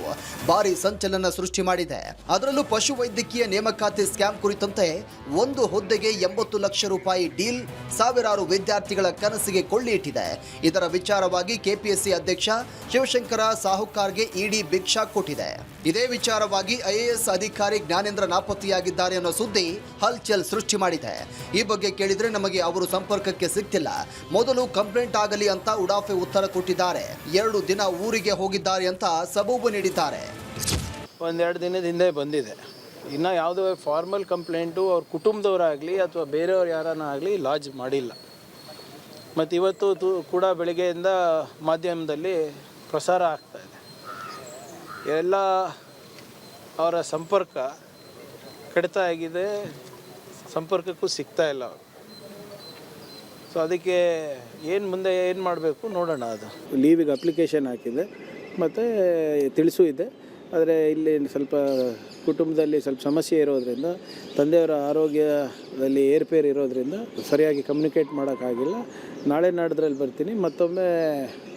ಭಾರಿ ಸಂಚಲನ ಸೃಷ್ಟಿ ಮಾಡಿದೆ. ಅದರಲ್ಲೂ ಪಶುವೈದ್ಯಕೀಯ ನೇಮಕಾತಿ ಸ್ಕ್ಯಾಮ್ ಕುರಿತಂತೆ ಒಂದು ಹುದ್ದೆಗೆ 80 ಲಕ್ಷ ರೂಪಾಯಿ ಡೀಲ್ ಸಾವಿರಾರು ವಿದ್ಯಾರ್ಥಿಗಳ ಕನಸಿಗೆ ಕೊಳ್ಳಿ ಇಟ್ಟಿದೆ. ಇದರ ವಿಚಾರವಾಗಿ ಕೆಪಿಎಸ್ಸಿ ಅಧ್ಯಕ್ಷ ಶಿವಶಂಕರ ಸಾಹುಕಾರ್ಗೆ ಇಡಿ ಬಿಗ್ ಶಾಕ್ ಕೊಟ್ಟಿದೆ. ಇದೇ ವಿಚಾರವಾಗಿ IAS ಅಧಿಕಾರಿ ಜ್ಞಾನೇಂದ್ರ ನಾಪತ್ತೆಯಾಗಿದ್ದಾರೆ ಅನ್ನೋ ಸುದ್ದಿ ಹಲ್ಚಲ್ ಸೃಷ್ಟಿ ಮಾಡಿದೆ. ಈ ಬಗ್ಗೆ ಕೇಳಿದ್ರೆ ನಮಗೆ ಅವರು ಸಂಪರ್ಕಕ್ಕೆ ಸಿಗ್ತಿಲ್ಲ, ಮೊದಲು ಕಂಪ್ಲೇಂಟ್ ಆಗಲಿ ಅಂತ ಉಡಾಫೆ ಉತ್ತರ ಕೊಟ್ಟಿದ್ದಾರೆ. 2 ದಿನ ಊರಿಗೆ ಹೋಗಿದ್ದಾರೆ ಅಂತ ಸಬೂಬು ನೀಡಿದ್ದಾರೆ. 1-2 ದಿನದ ಹಿಂದೆ ಬಂದಿದೆ. ಇನ್ನು ಯಾವುದೇ ಫಾರ್ಮಲ್ ಕಂಪ್ಲೇಂಟು ಅವ್ರ ಕುಟುಂಬದವರಾಗಲಿ ಅಥವಾ ಬೇರೆಯವ್ರು ಯಾರನ್ನ ಆಗಲಿ ಲಾಡ್ಜ್ ಮಾಡಿಲ್ಲ. ಮತ್ತು ಇವತ್ತು ಕೂಡ ಬೆಳಗ್ಗೆಯಿಂದ ಮಾಧ್ಯಮದಲ್ಲಿ ಪ್ರಸಾರ ಆಗ್ತಾಯಿದೆ. ಎಲ್ಲ ಅವರ ಸಂಪರ್ಕ ಕಡಿತ ಆಗಿದೆ, ಸಂಪರ್ಕಕ್ಕೂ ಸಿಗ್ತಾ ಇಲ್ಲ ಅವರು. ಸೊ ಅದಕ್ಕೆ ಮುಂದೆ ಏನು ಮಾಡಬೇಕು ನೋಡೋಣ. ಅದು ಲೀವಿಗೆ ಅಪ್ಲಿಕೇಶನ್ ಹಾಕಿದೆ ಮತ್ತು ತಿಳಿಸೂ ಇದೆ. ಆದರೆ ಇಲ್ಲಿ ಸ್ವಲ್ಪ ಕುಟುಂಬದಲ್ಲಿ ಸ್ವಲ್ಪ ಸಮಸ್ಯೆ ಇರೋದರಿಂದ, ತಂದೆಯವರ ಆರೋಗ್ಯದಲ್ಲಿ ಏರ್ಪೇರು ಇರೋದರಿಂದ ಸರಿಯಾಗಿ ಕಮ್ಯುನಿಕೇಟ್ ಮಾಡೋಕ್ಕಾಗಿಲ್ಲ. ನಾಳೆ ನಾಡಿದ್ರಲ್ಲಿ ಬರ್ತೀನಿ, ಮತ್ತೊಮ್ಮೆ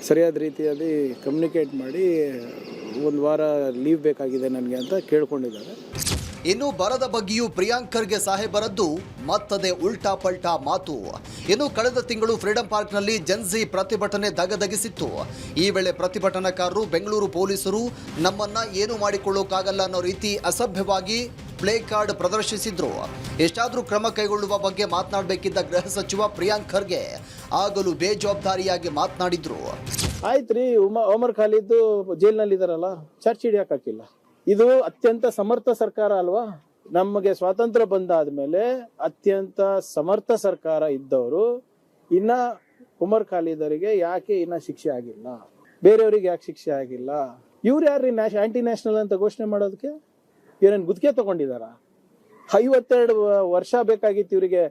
ಸರಿಯಾದ ರೀತಿಯಲ್ಲಿ ಕಮ್ಯುನಿಕೇಟ್ ಮಾಡಿ 1 ವಾರ ಲೀವ್ ಬೇಕಾಗಿದೆ ನನಗೆ ಅಂತ ಕೇಳ್ಕೊಂಡಿದ್ದಾರೆ. ಇನ್ನು ಬರದ ಬಗ್ಗೆಯೂ ಪ್ರಿಯಾಂಕ್ ಖರ್ಗೆ ಸಾಹೇಬರದ್ದು ಮತ್ತದೇ ಉಲ್ಟಾ ಪಲ್ಟಾ ಮಾತು. ಇನ್ನು ಕಳೆದ ತಿಂಗಳು ಫ್ರೀಡಂ ಪಾರ್ಕ್ನಲ್ಲಿ ಜನ್ಜಿ ಪ್ರತಿಭಟನೆ ದಗದಗಿಸಿತ್ತು. ಈ ವೇಳೆ ಪ್ರತಿಭಟನಾಕಾರರು ಬೆಂಗಳೂರು ಪೊಲೀಸರು ನಮ್ಮನ್ನ ಏನು ಮಾಡಿಕೊಳ್ಳೋಕ್ಕಾಗಲ್ಲ ಅನ್ನೋ ರೀತಿ ಅಸಭ್ಯವಾಗಿ ಪ್ಲೇ ಕಾರ್ಡ್ ಪ್ರದರ್ಶಿಸಿದ್ರು. ಎಷ್ಟಾದರೂ ಕ್ರಮ ಕೈಗೊಳ್ಳುವ ಬಗ್ಗೆ ಮಾತನಾಡಬೇಕಿದ್ದ ಗೃಹ ಸಚಿವ ಪ್ರಿಯಾಂಕ್ ಖರ್ಗೆ ಆಗಲೂ ಬೇಜವಾಬ್ದಾರಿಯಾಗಿ ಮಾತನಾಡಿದ್ರು. ಆಯ್ತು ರೀ, ಒಮರ್ ಖಾಲಿದ್ ಜೈಲಿನಲ್ಲಿದ್ದಾರಲ್ಲ, ಚರ್ಚ್ ಹಿಡಿಯೋಕ್ಕಾಗಿಲ್ಲ. ಇದು ಅತ್ಯಂತ ಸಮರ್ಥ ಸರ್ಕಾರ ಅಲ್ವಾ? ನಮಗೆ ಸ್ವಾತಂತ್ರ್ಯ ಬಂದಾದ ಮೇಲೆ ಅತ್ಯಂತ ಸಮರ್ಥ ಸರ್ಕಾರ ಇದ್ದವರು ಇನ್ನ ಉಮರ್ ಖಾಲಿದರಿಗೆ ಯಾಕೆ ಇನ್ನ ಶಿಕ್ಷೆ ಆಗಿಲ್ಲ, ಬೇರೆಯವ್ರಿಗೆ ಯಾಕೆ ಶಿಕ್ಷೆ ಆಗಿಲ್ಲ? ಇವ್ರು ಯಾರ್ರಿ ಆಂಟಿ ನ್ಯಾಷನಲ್ ಅಂತ ಘೋಷಣೆ ಮಾಡೋದಕ್ಕೆ? ಇವ್ರೇನು ಗುತ್ತಿಗೆ ತಗೊಂಡಿದಾರ? 52 ವರ್ಷ ಬೇಕಾಗಿತ್ತು ಇವರಿಗೆ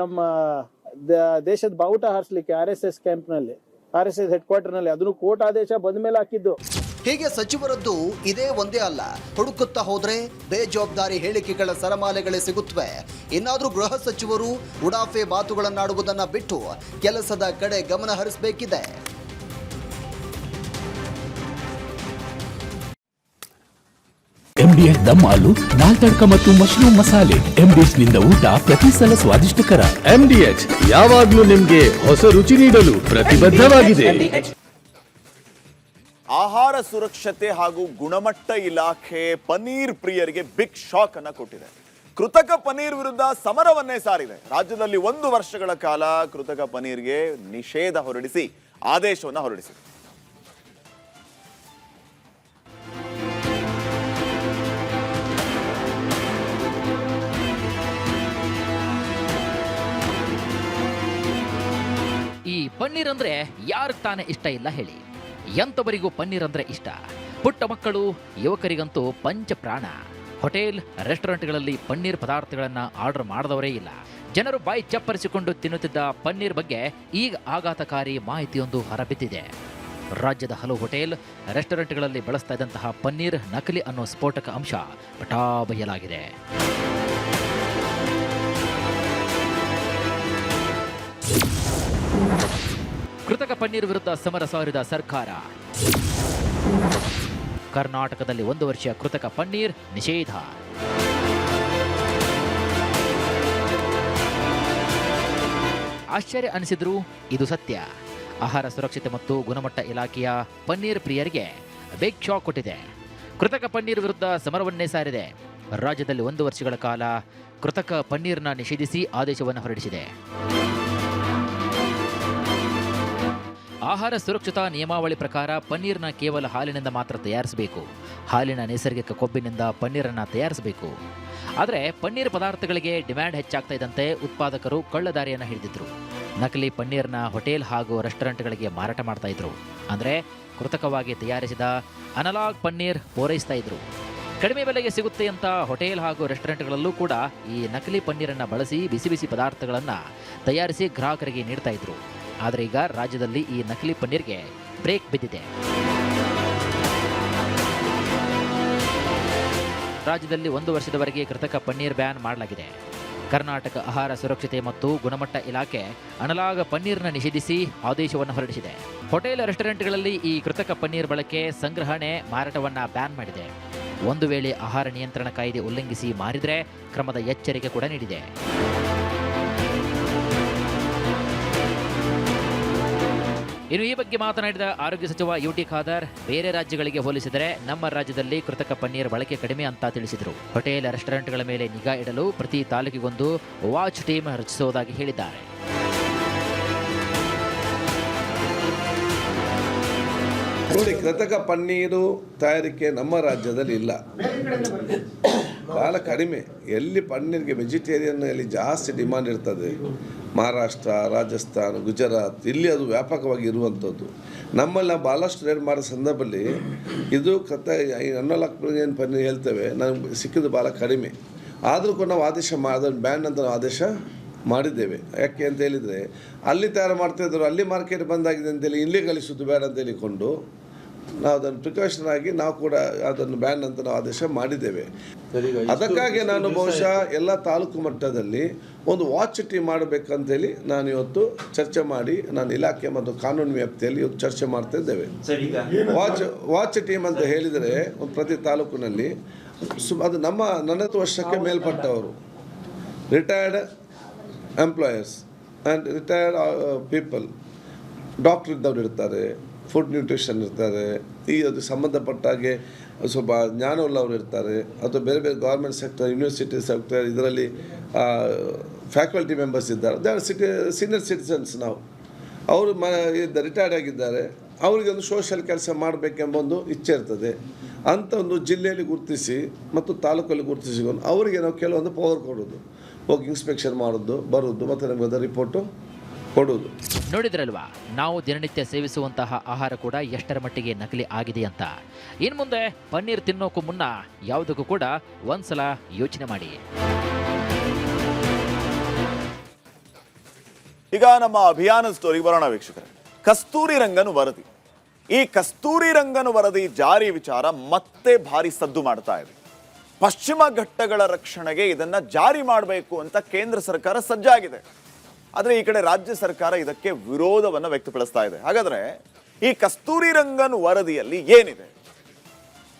ನಮ್ಮ ದೇಶದ ಬಾವುಟ ಹಾರಿಸ್ಲಿಕ್ಕೆ RSS ಕ್ಯಾಂಪ್ನಲ್ಲಿ, RSS ಹೆಡ್ ಕ್ವಾರ್ಟರ್ನಲ್ಲಿ. ಅದನ್ನು ಕೋರ್ಟ್ ಆದೇಶ ಬಂದ ಮೇಲೆ ಹಾಕಿದ್ದು. ಹೀಗೆ ಸಚಿವರದ್ದು ಇದೇ ಒಂದೇ ಅಲ್ಲ, ಹುಡುಕುತ್ತಾ ಹೋದ್ರೆ ಬೇಜವಾಬ್ದಾರಿ ಹೇಳಿಕೆಗಳ ಸರಮಾಲೆಗಳೇ ಸಿಗುತ್ತವೆ. ಇನ್ನಾದ್ರೂ ಗೃಹ ಸಚಿವರು ಉಡಾಫೆ ಮಾತುಗಳನ್ನಾಡುವುದನ್ನ ಬಿಟ್ಟು ಕೆಲಸದ ಕಡೆ ಗಮನ ಹರಿಸಬೇಕಿದೆ. MDH ದಮ್ ಆಲು, ದಾಲ್ ತಡ್ಕ ಮತ್ತು ಮಶ್ರೂಮ್ ಮಸಾಲೆ. MDH ನಿಂದ ಊಟ ಪ್ರತಿ ಸಲ ಸ್ವಾದಿಷ್ಟಕರ. MDH ಯಾವಾಗ್ಲೂ ನಿಮ್ಗೆ ಹೊಸ ರುಚಿ ನೀಡಲು ಪ್ರತಿಬದ್ಧವಾಗಿದೆ. ಆಹಾರ ಸುರಕ್ಷತೆ ಹಾಗೂ ಗುಣಮಟ್ಟ ಇಲಾಖೆ ಪನ್ನೀರ್ ಪ್ರಿಯರಿಗೆ ಬಿಗ್ ಶಾಕ್ ಅನ್ನ ಕೊಟ್ಟಿದೆ. ಕೃತಕ ಪನ್ನೀರ್ ವಿರುದ್ಧ ಸಮರವನ್ನೇ ಸಾರಿದೆ. ರಾಜ್ಯದಲ್ಲಿ 1 ವರ್ಷಗಳ ಕಾಲ ಕೃತಕ ಪನ್ನೀರ್ಗೆ ನಿಷೇಧ ಹೊರಡಿಸಿ ಆದೇಶವನ್ನು ಹೊರಡಿಸಿದೆ. ಪನ್ನೀರ್ ಅಂದ್ರೆ ಯಾರಿಗೆ ತಾನೇ ಇಷ್ಟ ಇಲ್ಲ ಹೇಳಿ? ಎಂಥವರಿಗೂ ಪನ್ನೀರ್ ಅಂದ್ರೆ ಇಷ್ಟ. ಪುಟ್ಟ ಮಕ್ಕಳು, ಯುವಕರಿಗಂತೂ ಪಂಚ ಪ್ರಾಣ. ಹೋಟೆಲ್, ರೆಸ್ಟೋರೆಂಟ್ಗಳಲ್ಲಿ ಪನ್ನೀರ್ ಪದಾರ್ಥಗಳನ್ನು ಆರ್ಡರ್ ಮಾಡದವರೇ ಇಲ್ಲ. ಜನರು ಬಾಯಿ ಚಪ್ಪರಿಸಿಕೊಂಡು ತಿನ್ನುತ್ತಿದ್ದ ಪನ್ನೀರ್ ಬಗ್ಗೆ ಈಗ ಆಘಾತಕಾರಿ ಮಾಹಿತಿಯೊಂದು ಹೊರಬಿದ್ದಿದೆ. ರಾಜ್ಯದ ಹಲವು ಹೋಟೆಲ್, ರೆಸ್ಟೋರೆಂಟ್ಗಳಲ್ಲಿ ಬಳಸ್ತಾ ಇದ್ದಂತಹ ಪನ್ನೀರ್ ನಕಲಿ ಅನ್ನೋ ಸ್ಫೋಟಕ ಅಂಶ ಬಯಲಾಗಿದೆ. ಕೃತಕ ಪನ್ನೀರ್ ವಿರುದ್ಧ ಸಮರ ಸಾರಿದ ಸರ್ಕಾರ. ಕರ್ನಾಟಕದಲ್ಲಿ 1 ವರ್ಷ ಕೃತಕ ಪನ್ನೀರ್ ನಿಷೇಧ. ಆಶ್ಚರ್ಯ ಅನಿಸಿದ್ರೂ ಇದು ಸತ್ಯ. ಆಹಾರ ಸುರಕ್ಷತೆ ಮತ್ತು ಗುಣಮಟ್ಟ ಇಲಾಖೆಯ ಪನ್ನೀರ್ ಪ್ರಿಯರಿಗೆ ಬಿಗ್ ಶಾಕ್ ಕೊಟ್ಟಿದೆ. ಕೃತಕ ಪನ್ನೀರ್ ವಿರುದ್ಧ ಸಮರವನ್ನೇ ಸಾರಿದೆ. ರಾಜ್ಯದಲ್ಲಿ 1 ವರ್ಷಗಳ ಕಾಲ ಕೃತಕ ಪನ್ನೀರ್ನ ನಿಷೇಧಿಸಿ ಆದೇಶವನ್ನು ಹೊರಡಿಸಿದೆ. ಆಹಾರ ಸುರಕ್ಷತಾ ನಿಯಮಾವಳಿ ಪ್ರಕಾರ ಪನ್ನೀರ್ನ ಕೇವಲ ಹಾಲಿನಿಂದ ಮಾತ್ರ ತಯಾರಿಸಬೇಕು. ಹಾಲಿನ ನೈಸರ್ಗಿಕ ಕೊಬ್ಬಿನಿಂದ ಪನ್ನೀರನ್ನು ತಯಾರಿಸಬೇಕು. ಆದರೆ ಪನ್ನೀರ್ ಪದಾರ್ಥಗಳಿಗೆ ಡಿಮ್ಯಾಂಡ್ ಹೆಚ್ಚಾಗ್ತಾ ಇದ್ದಂತೆ ಉತ್ಪಾದಕರು ಕಳ್ಳದಾರಿಯನ್ನು ಹಿಡಿದಿದ್ರು. ನಕಲಿ ಪನ್ನೀರ್ನ ಹೋಟೆಲ್ ಹಾಗೂ ರೆಸ್ಟೋರೆಂಟ್ಗಳಿಗೆ ಮಾರಾಟ ಮಾಡ್ತಾ ಇದ್ರು. ಅಂದರೆ ಕೃತಕವಾಗಿ ತಯಾರಿಸಿದ ಅನಲಾಗ್ ಪನ್ನೀರ್ ಪೂರೈಸ್ತಾ ಇದ್ರು. ಕಡಿಮೆ ಬೆಲೆಗೆ ಸಿಗುತ್ತೆ ಅಂತ ಹೋಟೆಲ್ ಹಾಗೂ ರೆಸ್ಟೋರೆಂಟ್ಗಳಲ್ಲೂ ಕೂಡ ಈ ನಕಲಿ ಪನ್ನೀರನ್ನು ಬಳಸಿ ಬಿಸಿ ಬಿಸಿ ಪದಾರ್ಥಗಳನ್ನು ತಯಾರಿಸಿ ಗ್ರಾಹಕರಿಗೆ ನೀಡ್ತಾ ಇದ್ರು. ಆದರೆ ಈಗ ರಾಜ್ಯದಲ್ಲಿ ಈ ನಕಲಿ ಪನ್ನೀರ್ಗೆ ಬ್ರೇಕ್ ಬಿದ್ದಿದೆ. ರಾಜ್ಯದಲ್ಲಿ 1 ವರ್ಷದವರೆಗೆ ಕೃತಕ ಪನ್ನೀರ್ ಬ್ಯಾನ್ ಮಾಡಲಾಗಿದೆ. ಕರ್ನಾಟಕ ಆಹಾರ ಸುರಕ್ಷತೆ ಮತ್ತು ಗುಣಮಟ್ಟ ಇಲಾಖೆ ಅನಲಾಗ್ ಪನ್ನೀರ್ನ ನಿಷೇಧಿಸಿ ಆದೇಶವನ್ನು ಹೊರಡಿಸಿದೆ. ಹೋಟೆಲ್, ರೆಸ್ಟೋರೆಂಟ್ಗಳಲ್ಲಿ ಈ ಕೃತಕ ಪನ್ನೀರ್ ಬಳಕೆ, ಸಂಗ್ರಹಣೆ, ಮಾರಾಟವನ್ನು ಬ್ಯಾನ್ ಮಾಡಿದೆ. ಒಂದು ವೇಳೆ ಆಹಾರ ನಿಯಂತ್ರಣ ಕಾಯ್ದೆ ಉಲ್ಲಂಘಿಸಿ ಮಾರಿದರೆ ಕ್ರಮದ ಎಚ್ಚರಿಕೆ ಕೂಡ ನೀಡಿದೆ. ಇನ್ನು ಈ ಬಗ್ಗೆ ಮಾತನಾಡಿದ ಆರೋಗ್ಯ ಸಚಿವ ಯುಟಿ ಖಾದರ್, ಬೇರೆ ರಾಜ್ಯಗಳಿಗೆ ಹೋಲಿಸಿದರೆ ನಮ್ಮ ರಾಜ್ಯದಲ್ಲಿ ಕೃತಕ ಪನ್ನೀರ್ ಬಳಕೆ ಕಡಿಮೆ ಅಂತ ತಿಳಿಸಿದರು. ಹೋಟೆಲ್, ರೆಸ್ಟೋರೆಂಟ್ಗಳ ಮೇಲೆ ನಿಗಾ ಇಡಲು ಪ್ರತಿ ತಾಲೂಕಿಗೊಂದು ವಾಚ್ ಟೀಮ್ ರಚಿಸುವುದಾಗಿ ಹೇಳಿದ್ದಾರೆ. ನೋಡಿ, ಕೃತಕ ಪನ್ನೀರು ತಯಾರಿಕೆ ನಮ್ಮ ರಾಜ್ಯದಲ್ಲಿ ಇಲ್ಲ, ಭಾಳ ಕಡಿಮೆ. ಎಲ್ಲಿ ಪನ್ನೀರ್ಗೆ ವೆಜಿಟೇರಿಯನ್ ಎಲ್ಲಿ ಜಾಸ್ತಿ ಡಿಮಾಂಡ್ ಇರ್ತದೆ, ಮಹಾರಾಷ್ಟ್ರ, ರಾಜಸ್ಥಾನ, ಗುಜರಾತ್, ಇಲ್ಲಿ ಅದು ವ್ಯಾಪಕವಾಗಿ ಇರುವಂಥದ್ದು. ನಮ್ಮಲ್ಲಿ ನಾವು ಭಾಳಷ್ಟು ರೇಟ್ ಮಾಡೋ ಸಂದರ್ಭದಲ್ಲಿ ಇದು ಏನು ಪನ್ನೀರ್ ಹೇಳ್ತೇವೆ, ನಮ್ಗೆ ಸಿಕ್ಕಿದ್ದು ಭಾಳ ಕಡಿಮೆ. ಆದರೂ ಕೂಡ ನಾವು ಆದೇಶ ಅದನ್ನು ಬ್ಯಾನ್ ಅಂತ ನಾವು ಆದೇಶ ಮಾಡಿದ್ದೇವೆ. ಯಾಕೆ ಅಂತ ಹೇಳಿದರೆ, ಅಲ್ಲಿ ತಯಾರು ಮಾಡ್ತಾಯಿದ್ರು, ಅಲ್ಲಿ ಮಾರ್ಕೆಟ್ ಬಂದಾಗಿದೆ ಅಂತೇಳಿ ಇಲ್ಲಿ ಕಳಿಸೋದು ಬೇಡ ಅಂತ ಹೇಳಿಕೊಂಡು ನಾವು ಅದನ್ನು ಪ್ರಿಕಾಷನ್ ಆಗಿ ನಾವು ಕೂಡ ಅದನ್ನು ಬ್ಯಾನ್ ಅಂತ ನಾವು ಆದೇಶ ಮಾಡಿದ್ದೇವೆ. ಅದಕ್ಕಾಗಿ ನಾನು ಬಹುಶಃ ಎಲ್ಲ ತಾಲೂಕು ಮಟ್ಟದಲ್ಲಿ ಒಂದು ವಾಚ್ ಟೀಮ್ ಮಾಡಬೇಕಂತೇಳಿ ನಾನು ಇವತ್ತು ಚರ್ಚೆ ಮಾಡಿ, ನಾನು ಇಲಾಖೆ ಮತ್ತು ಕಾನೂನು ವ್ಯಾಪ್ತಿಯಲ್ಲಿ ಇವತ್ತು ಚರ್ಚೆ ಮಾಡ್ತಾ ಇದ್ದೇವೆ. ವಾಚ್ ಟೀಮ್ ಅಂತ ಹೇಳಿದರೆ ಒಂದು ಪ್ರತಿ ತಾಲೂಕಿನಲ್ಲಿ ಅದು ನಮ್ಮ 40 ವರ್ಷಕ್ಕೆ ಮೇಲ್ಪಟ್ಟವರು, retired employers and retired people, doctor ಇದ್ದವ್ರು ಇರ್ತಾರೆ, ಫುಡ್ ನ್ಯೂಟ್ರಿಷನ್ ಇರ್ತಾರೆ, ಈ ಅದು ಸಂಬಂಧಪಟ್ಟಾಗೆ ಸ್ವಲ್ಪ ಜ್ಞಾನವುಳ್ಳವರು ಇರ್ತಾರೆ, ಅಥವಾ ಬೇರೆ ಬೇರೆ ಗೌರ್ಮೆಂಟ್ ಸೆಕ್ಟರ್, ಯೂನಿವರ್ಸಿಟಿ ಸೆಕ್ಟರ್, ಇದರಲ್ಲಿ ಫ್ಯಾಕಲ್ಟಿ ಮೆಂಬರ್ಸ್ ಇದ್ದಾರೆ. They or senior citizens. ನಾವು ಅವರು ರಿಟೈರ್ಡ್ ಆಗಿದ್ದಾರೆ, ಅವರಿಗೆ ಒಂದು ಸೋಷಿಯಲ್ ಕೆಲಸ ಮಾಡಬೇಕೆಂಬ ಒಂದು ಇಚ್ಛೆ ಇರ್ತದೆ. ಅಂಥ ಒಂದು ಜಿಲ್ಲೆಯಲ್ಲಿ ಗುರುತಿಸಿ ಮತ್ತು ತಾಲೂಕಲ್ಲಿ ಗುರುತಿಸಿಕೊಂಡು ಅವರಿಗೆ ನಾವು ಕೆಲವೊಂದು ಪವರ್ ಕೊಡೋದು, ಹೋಗಿ ಇನ್ಸ್ಪೆಕ್ಷನ್ ಮಾಡೋದು, ಬರೋದು, ಮತ್ತು ನಮಗೆ ಅದರ ರಿಪೋರ್ಟು ಕೊಡೋದು. ನೋಡಿದ್ರಲ್ವಾ, ನಾವು ದಿನನಿತ್ಯ ಸೇವಿಸುವಂತಹ ಆಹಾರ ಕೂಡ ಎಷ್ಟರ ಮಟ್ಟಿಗೆ ನಕಲಿ ಆಗಿದೆ ಅಂತ. ಇನ್ನು ಮುಂದೆ ಪನ್ನೀರ್ ತಿನ್ನೋಕ್ಕೂ ಮುನ್ನ ಯಾವುದಕ್ಕೂ ಕೂಡ ಒಂದ್ಸಲ ಯೋಚನೆ ಮಾಡಿ. ಈಗ ನಮ್ಮ ಅಭಿಯಾನ ಸ್ಟೋರಿಗೆ ಬರೋಣ ವೀಕ್ಷಕರೇ. ಕಸ್ತೂರಿ ರಂಗನ್ ವರದಿ, ಈ ಕಸ್ತೂರಿ ರಂಗನ್ ವರದಿ ಜಾರಿ ವಿಚಾರ ಮತ್ತೆ ಭಾರಿ ಸದ್ದು ಮಾಡ್ತಾ ಇದೆ. ಪಶ್ಚಿಮ ಘಟ್ಟಗಳ ರಕ್ಷಣೆಗೆ ಇದನ್ನ ಜಾರಿ ಮಾಡಬೇಕು ಅಂತ ಕೇಂದ್ರ ಸರ್ಕಾರ ಸಜ್ಜಾಗಿದೆ. ಆದರೆ ಈ ಕಡೆ ರಾಜ್ಯ ಸರ್ಕಾರ ಇದಕ್ಕೆ ವಿರೋಧವನ್ನು ವ್ಯಕ್ತಪಡಿಸ್ತಾ ಇದೆ. ಹಾಗಾದ್ರೆ ಈ ಕಸ್ತೂರಿ ರಂಗನ್ ವರದಿಯಲ್ಲಿ ಏನಿದೆ,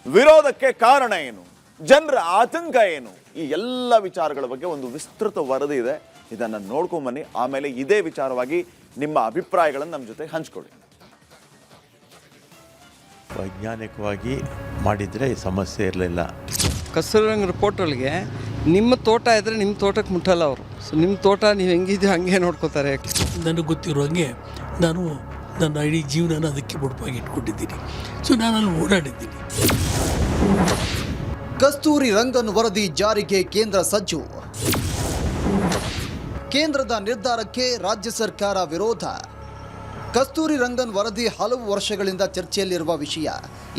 ವಿರೋಧಕ್ಕೆ ಕಾರಣ ಏನು, ಜನರ ಆತಂಕ ಏನು, ಈ ಎಲ್ಲ ವಿಚಾರಗಳ ಬಗ್ಗೆ ಒಂದು ವಿಸ್ತೃತ ವರದಿ ಇದೆ. ಇದನ್ನ ನೋಡ್ಕೊಂಬನ್ನಿ. ಆಮೇಲೆ ಇದೇ ವಿಚಾರವಾಗಿ ನಿಮ್ಮ ಅಭಿಪ್ರಾಯಗಳನ್ನು ನಮ್ಮ ಜೊತೆ ಹಂಚ್ಕೊಳ್ಳಿ. ವೈಜ್ಞಾನಿಕವಾಗಿ ಮಾಡಿದರೆ ಸಮಸ್ಯೆ ಇರಲಿಲ್ಲ. ಕಸ್ತೂರಿ ರಂಗನ್ ರಿಪೋರ್ಟೊಳಗೆ ನಿಮ್ಮ ತೋಟ ಇದ್ದರೆ ನಿಮ್ಮ ತೋಟಕ್ಕೆ ಮುಟ್ಟಲ್ಲ ಅವರು. ಸೊ ನಿಮ್ಮ ತೋಟ ನೀವು ಹೆಂಗಿದೆಯೋ ಹಂಗೆ ನೋಡ್ಕೋತಾರೆ. ನನಗೆ ಗೊತ್ತಿರೋ ಹಂಗೆ ನಾನು ನನ್ನ ಇಡೀ ಜೀವನನ ಅದಕ್ಕೆ ಮುಡುಪಾಗಿ ಇಟ್ಕೊಂಡಿದ್ದೀನಿ. ಸೊ ನಾನು ಅಲ್ಲಿ ಓಡಾಡಿದ್ದೀನಿ. ಕಸ್ತೂರಿ ರಂಗನ್ ವರದಿ ಜಾರಿಗೆ ಕೇಂದ್ರ ಸಜ್ಜು. ಕೇಂದ್ರದ ನಿರ್ಧಾರಕ್ಕೆ ರಾಜ್ಯ ಸರ್ಕಾರ ವಿರೋಧ. ಕಸ್ತೂರಿ ರಂಗನ್ ವರದಿ ಹಲವು ವರ್ಷಗಳಿಂದ ಚರ್ಚೆಯಲ್ಲಿರುವ ವಿಷಯ.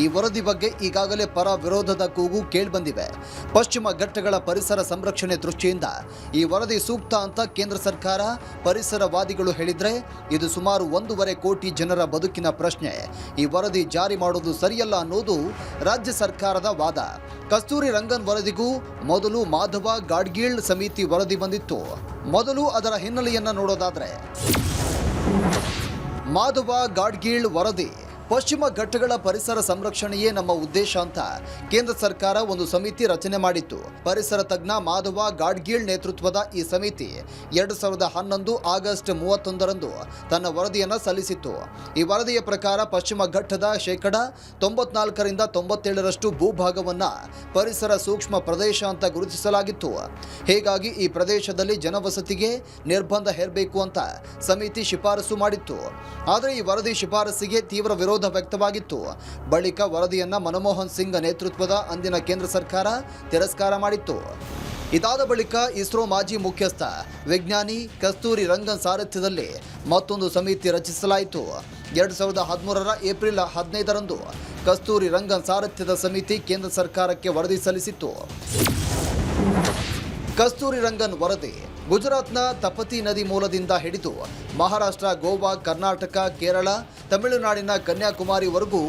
ಈ ವರದಿ ಬಗ್ಗೆ ಈಗಾಗಲೇ ಪರ ವಿರೋಧದ ಕೂಗು ಕೇಳಿಬಂದಿವೆ. ಪಶ್ಚಿಮ ಘಟ್ಟಗಳ ಪರಿಸರ ಸಂರಕ್ಷಣೆ ದೃಷ್ಟಿಯಿಂದ ಈ ವರದಿ ಸೂಕ್ತ ಅಂತ ಕೇಂದ್ರ ಸರ್ಕಾರ, ಪರಿಸರವಾದಿಗಳು ಹೇಳಿದ್ರೆ ಇದು ಸುಮಾರು 1.5 ಕೋಟಿ ಜನರ ಬದುಕಿನ ಪ್ರಶ್ನೆ. ಈ ವರದಿ ಜಾರಿ ಮಾಡೋದು ಸರಿಯಲ್ಲ ಅನ್ನೋದು ರಾಜ್ಯ ಸರ್ಕಾರದ ವಾದ. ಕಸ್ತೂರಿ ರಂಗನ್ ವರದಿಗೂ ಮೊದಲು ಮಾಧವ ಗಾಡ್ಗೀಳ್ ಸಮಿತಿ ವರದಿ ಬಂದಿತ್ತು. ಮೊದಲು ಅದರ ಹಿನ್ನೆಲೆಯನ್ನ ನೋಡೋದಾದ್ರೆ, ಮಾಧವ ಗಾಡ್ಗೀಳ್ ವರದಿ. ಪಶ್ಚಿಮ ಘಟ್ಟಗಳ ಪರಿಸರ ಸಂರಕ್ಷಣೆಯೇ ನಮ್ಮ ಉದ್ದೇಶ ಅಂತ ಕೇಂದ್ರ ಸರ್ಕಾರ ಒಂದು ಸಮಿತಿ ರಚನೆ ಮಾಡಿತ್ತು. ಪರಿಸರ ತಜ್ಞ ಮಾಧವ ಗಾಡ್ಗೀಳ್ ನೇತೃತ್ವದ ಈ ಸಮಿತಿ 2011 ಆಗಸ್ಟ್ 31ರಂದು ತನ್ನ ವರದಿಯನ್ನು ಸಲ್ಲಿಸಿತ್ತು. ಈ ವರದಿಯ ಪ್ರಕಾರ ಪಶ್ಚಿಮ ಘಟ್ಟದ 94% 97% ಭೂಭಾಗವನ್ನು ಪರಿಸರ ಸೂಕ್ಷ್ಮ ಪ್ರದೇಶ ಅಂತ ಗುರುತಿಸಲಾಗಿತ್ತು. ಹೀಗಾಗಿ ಈ ಪ್ರದೇಶದಲ್ಲಿ ಜನವಸತಿಗೆ ನಿರ್ಬಂಧ ಹೇರಬೇಕು ಅಂತ ಸಮಿತಿ ಶಿಫಾರಸು ಮಾಡಿತ್ತು. ಆದರೆ ಈ ವರದಿ ಶಿಫಾರಸಿಗೆ ತೀವ್ರ ವಿರೋಧ ವ್ಯಕ್ತವಾಗಿತ್ತು. ಬಳಿಕ ವರದಿಯನ್ನ ಮನಮೋಹನ್ ಸಿಂಗ್ ನೇತೃತ್ವದ ಅಂದಿನ ಕೇಂದ್ರ ಸರ್ಕಾರ ತಿರಸ್ಕಾರ ಮಾಡಿತ್ತು. ಇದಾದ ಬಳಿಕ ಇಸ್ರೋ ಮಾಜಿ ಮುಖ್ಯಸ್ಥ ವಿಜ್ಞಾನಿ ಕಸ್ತೂರಿ ರಂಗನ್ ಸಾರಥ್ಯದಲ್ಲಿ ಮತ್ತೊಂದು ಸಮಿತಿ ರಚಿಸಲಾಯಿತು. 2013 ಏಪ್ರಿಲ್ 15ರಂದು ಕಸ್ತೂರಿ ರಂಗನ್ ಸಾರಥ್ಯದ ಸಮಿತಿ ಕೇಂದ್ರ ಸರ್ಕಾರಕ್ಕೆ ವರದಿ ಸಲ್ಲಿಸಿತ್ತು. ಕಸ್ತೂರಿ ರಂಗನ್ ವರದಿ ಗುಜರಾತ್ನ ತಪತಿ ನದಿ ಮೂಲದಿಂದ ಹಿಡಿದು ಮಹಾರಾಷ್ಟ್ರ, ಗೋವಾ, ಕರ್ನಾಟಕ, ಕೇರಳ, ತಮಿಳುನಾಡಿನ ಕನ್ಯಾಕುಮಾರಿವರೆಗೂ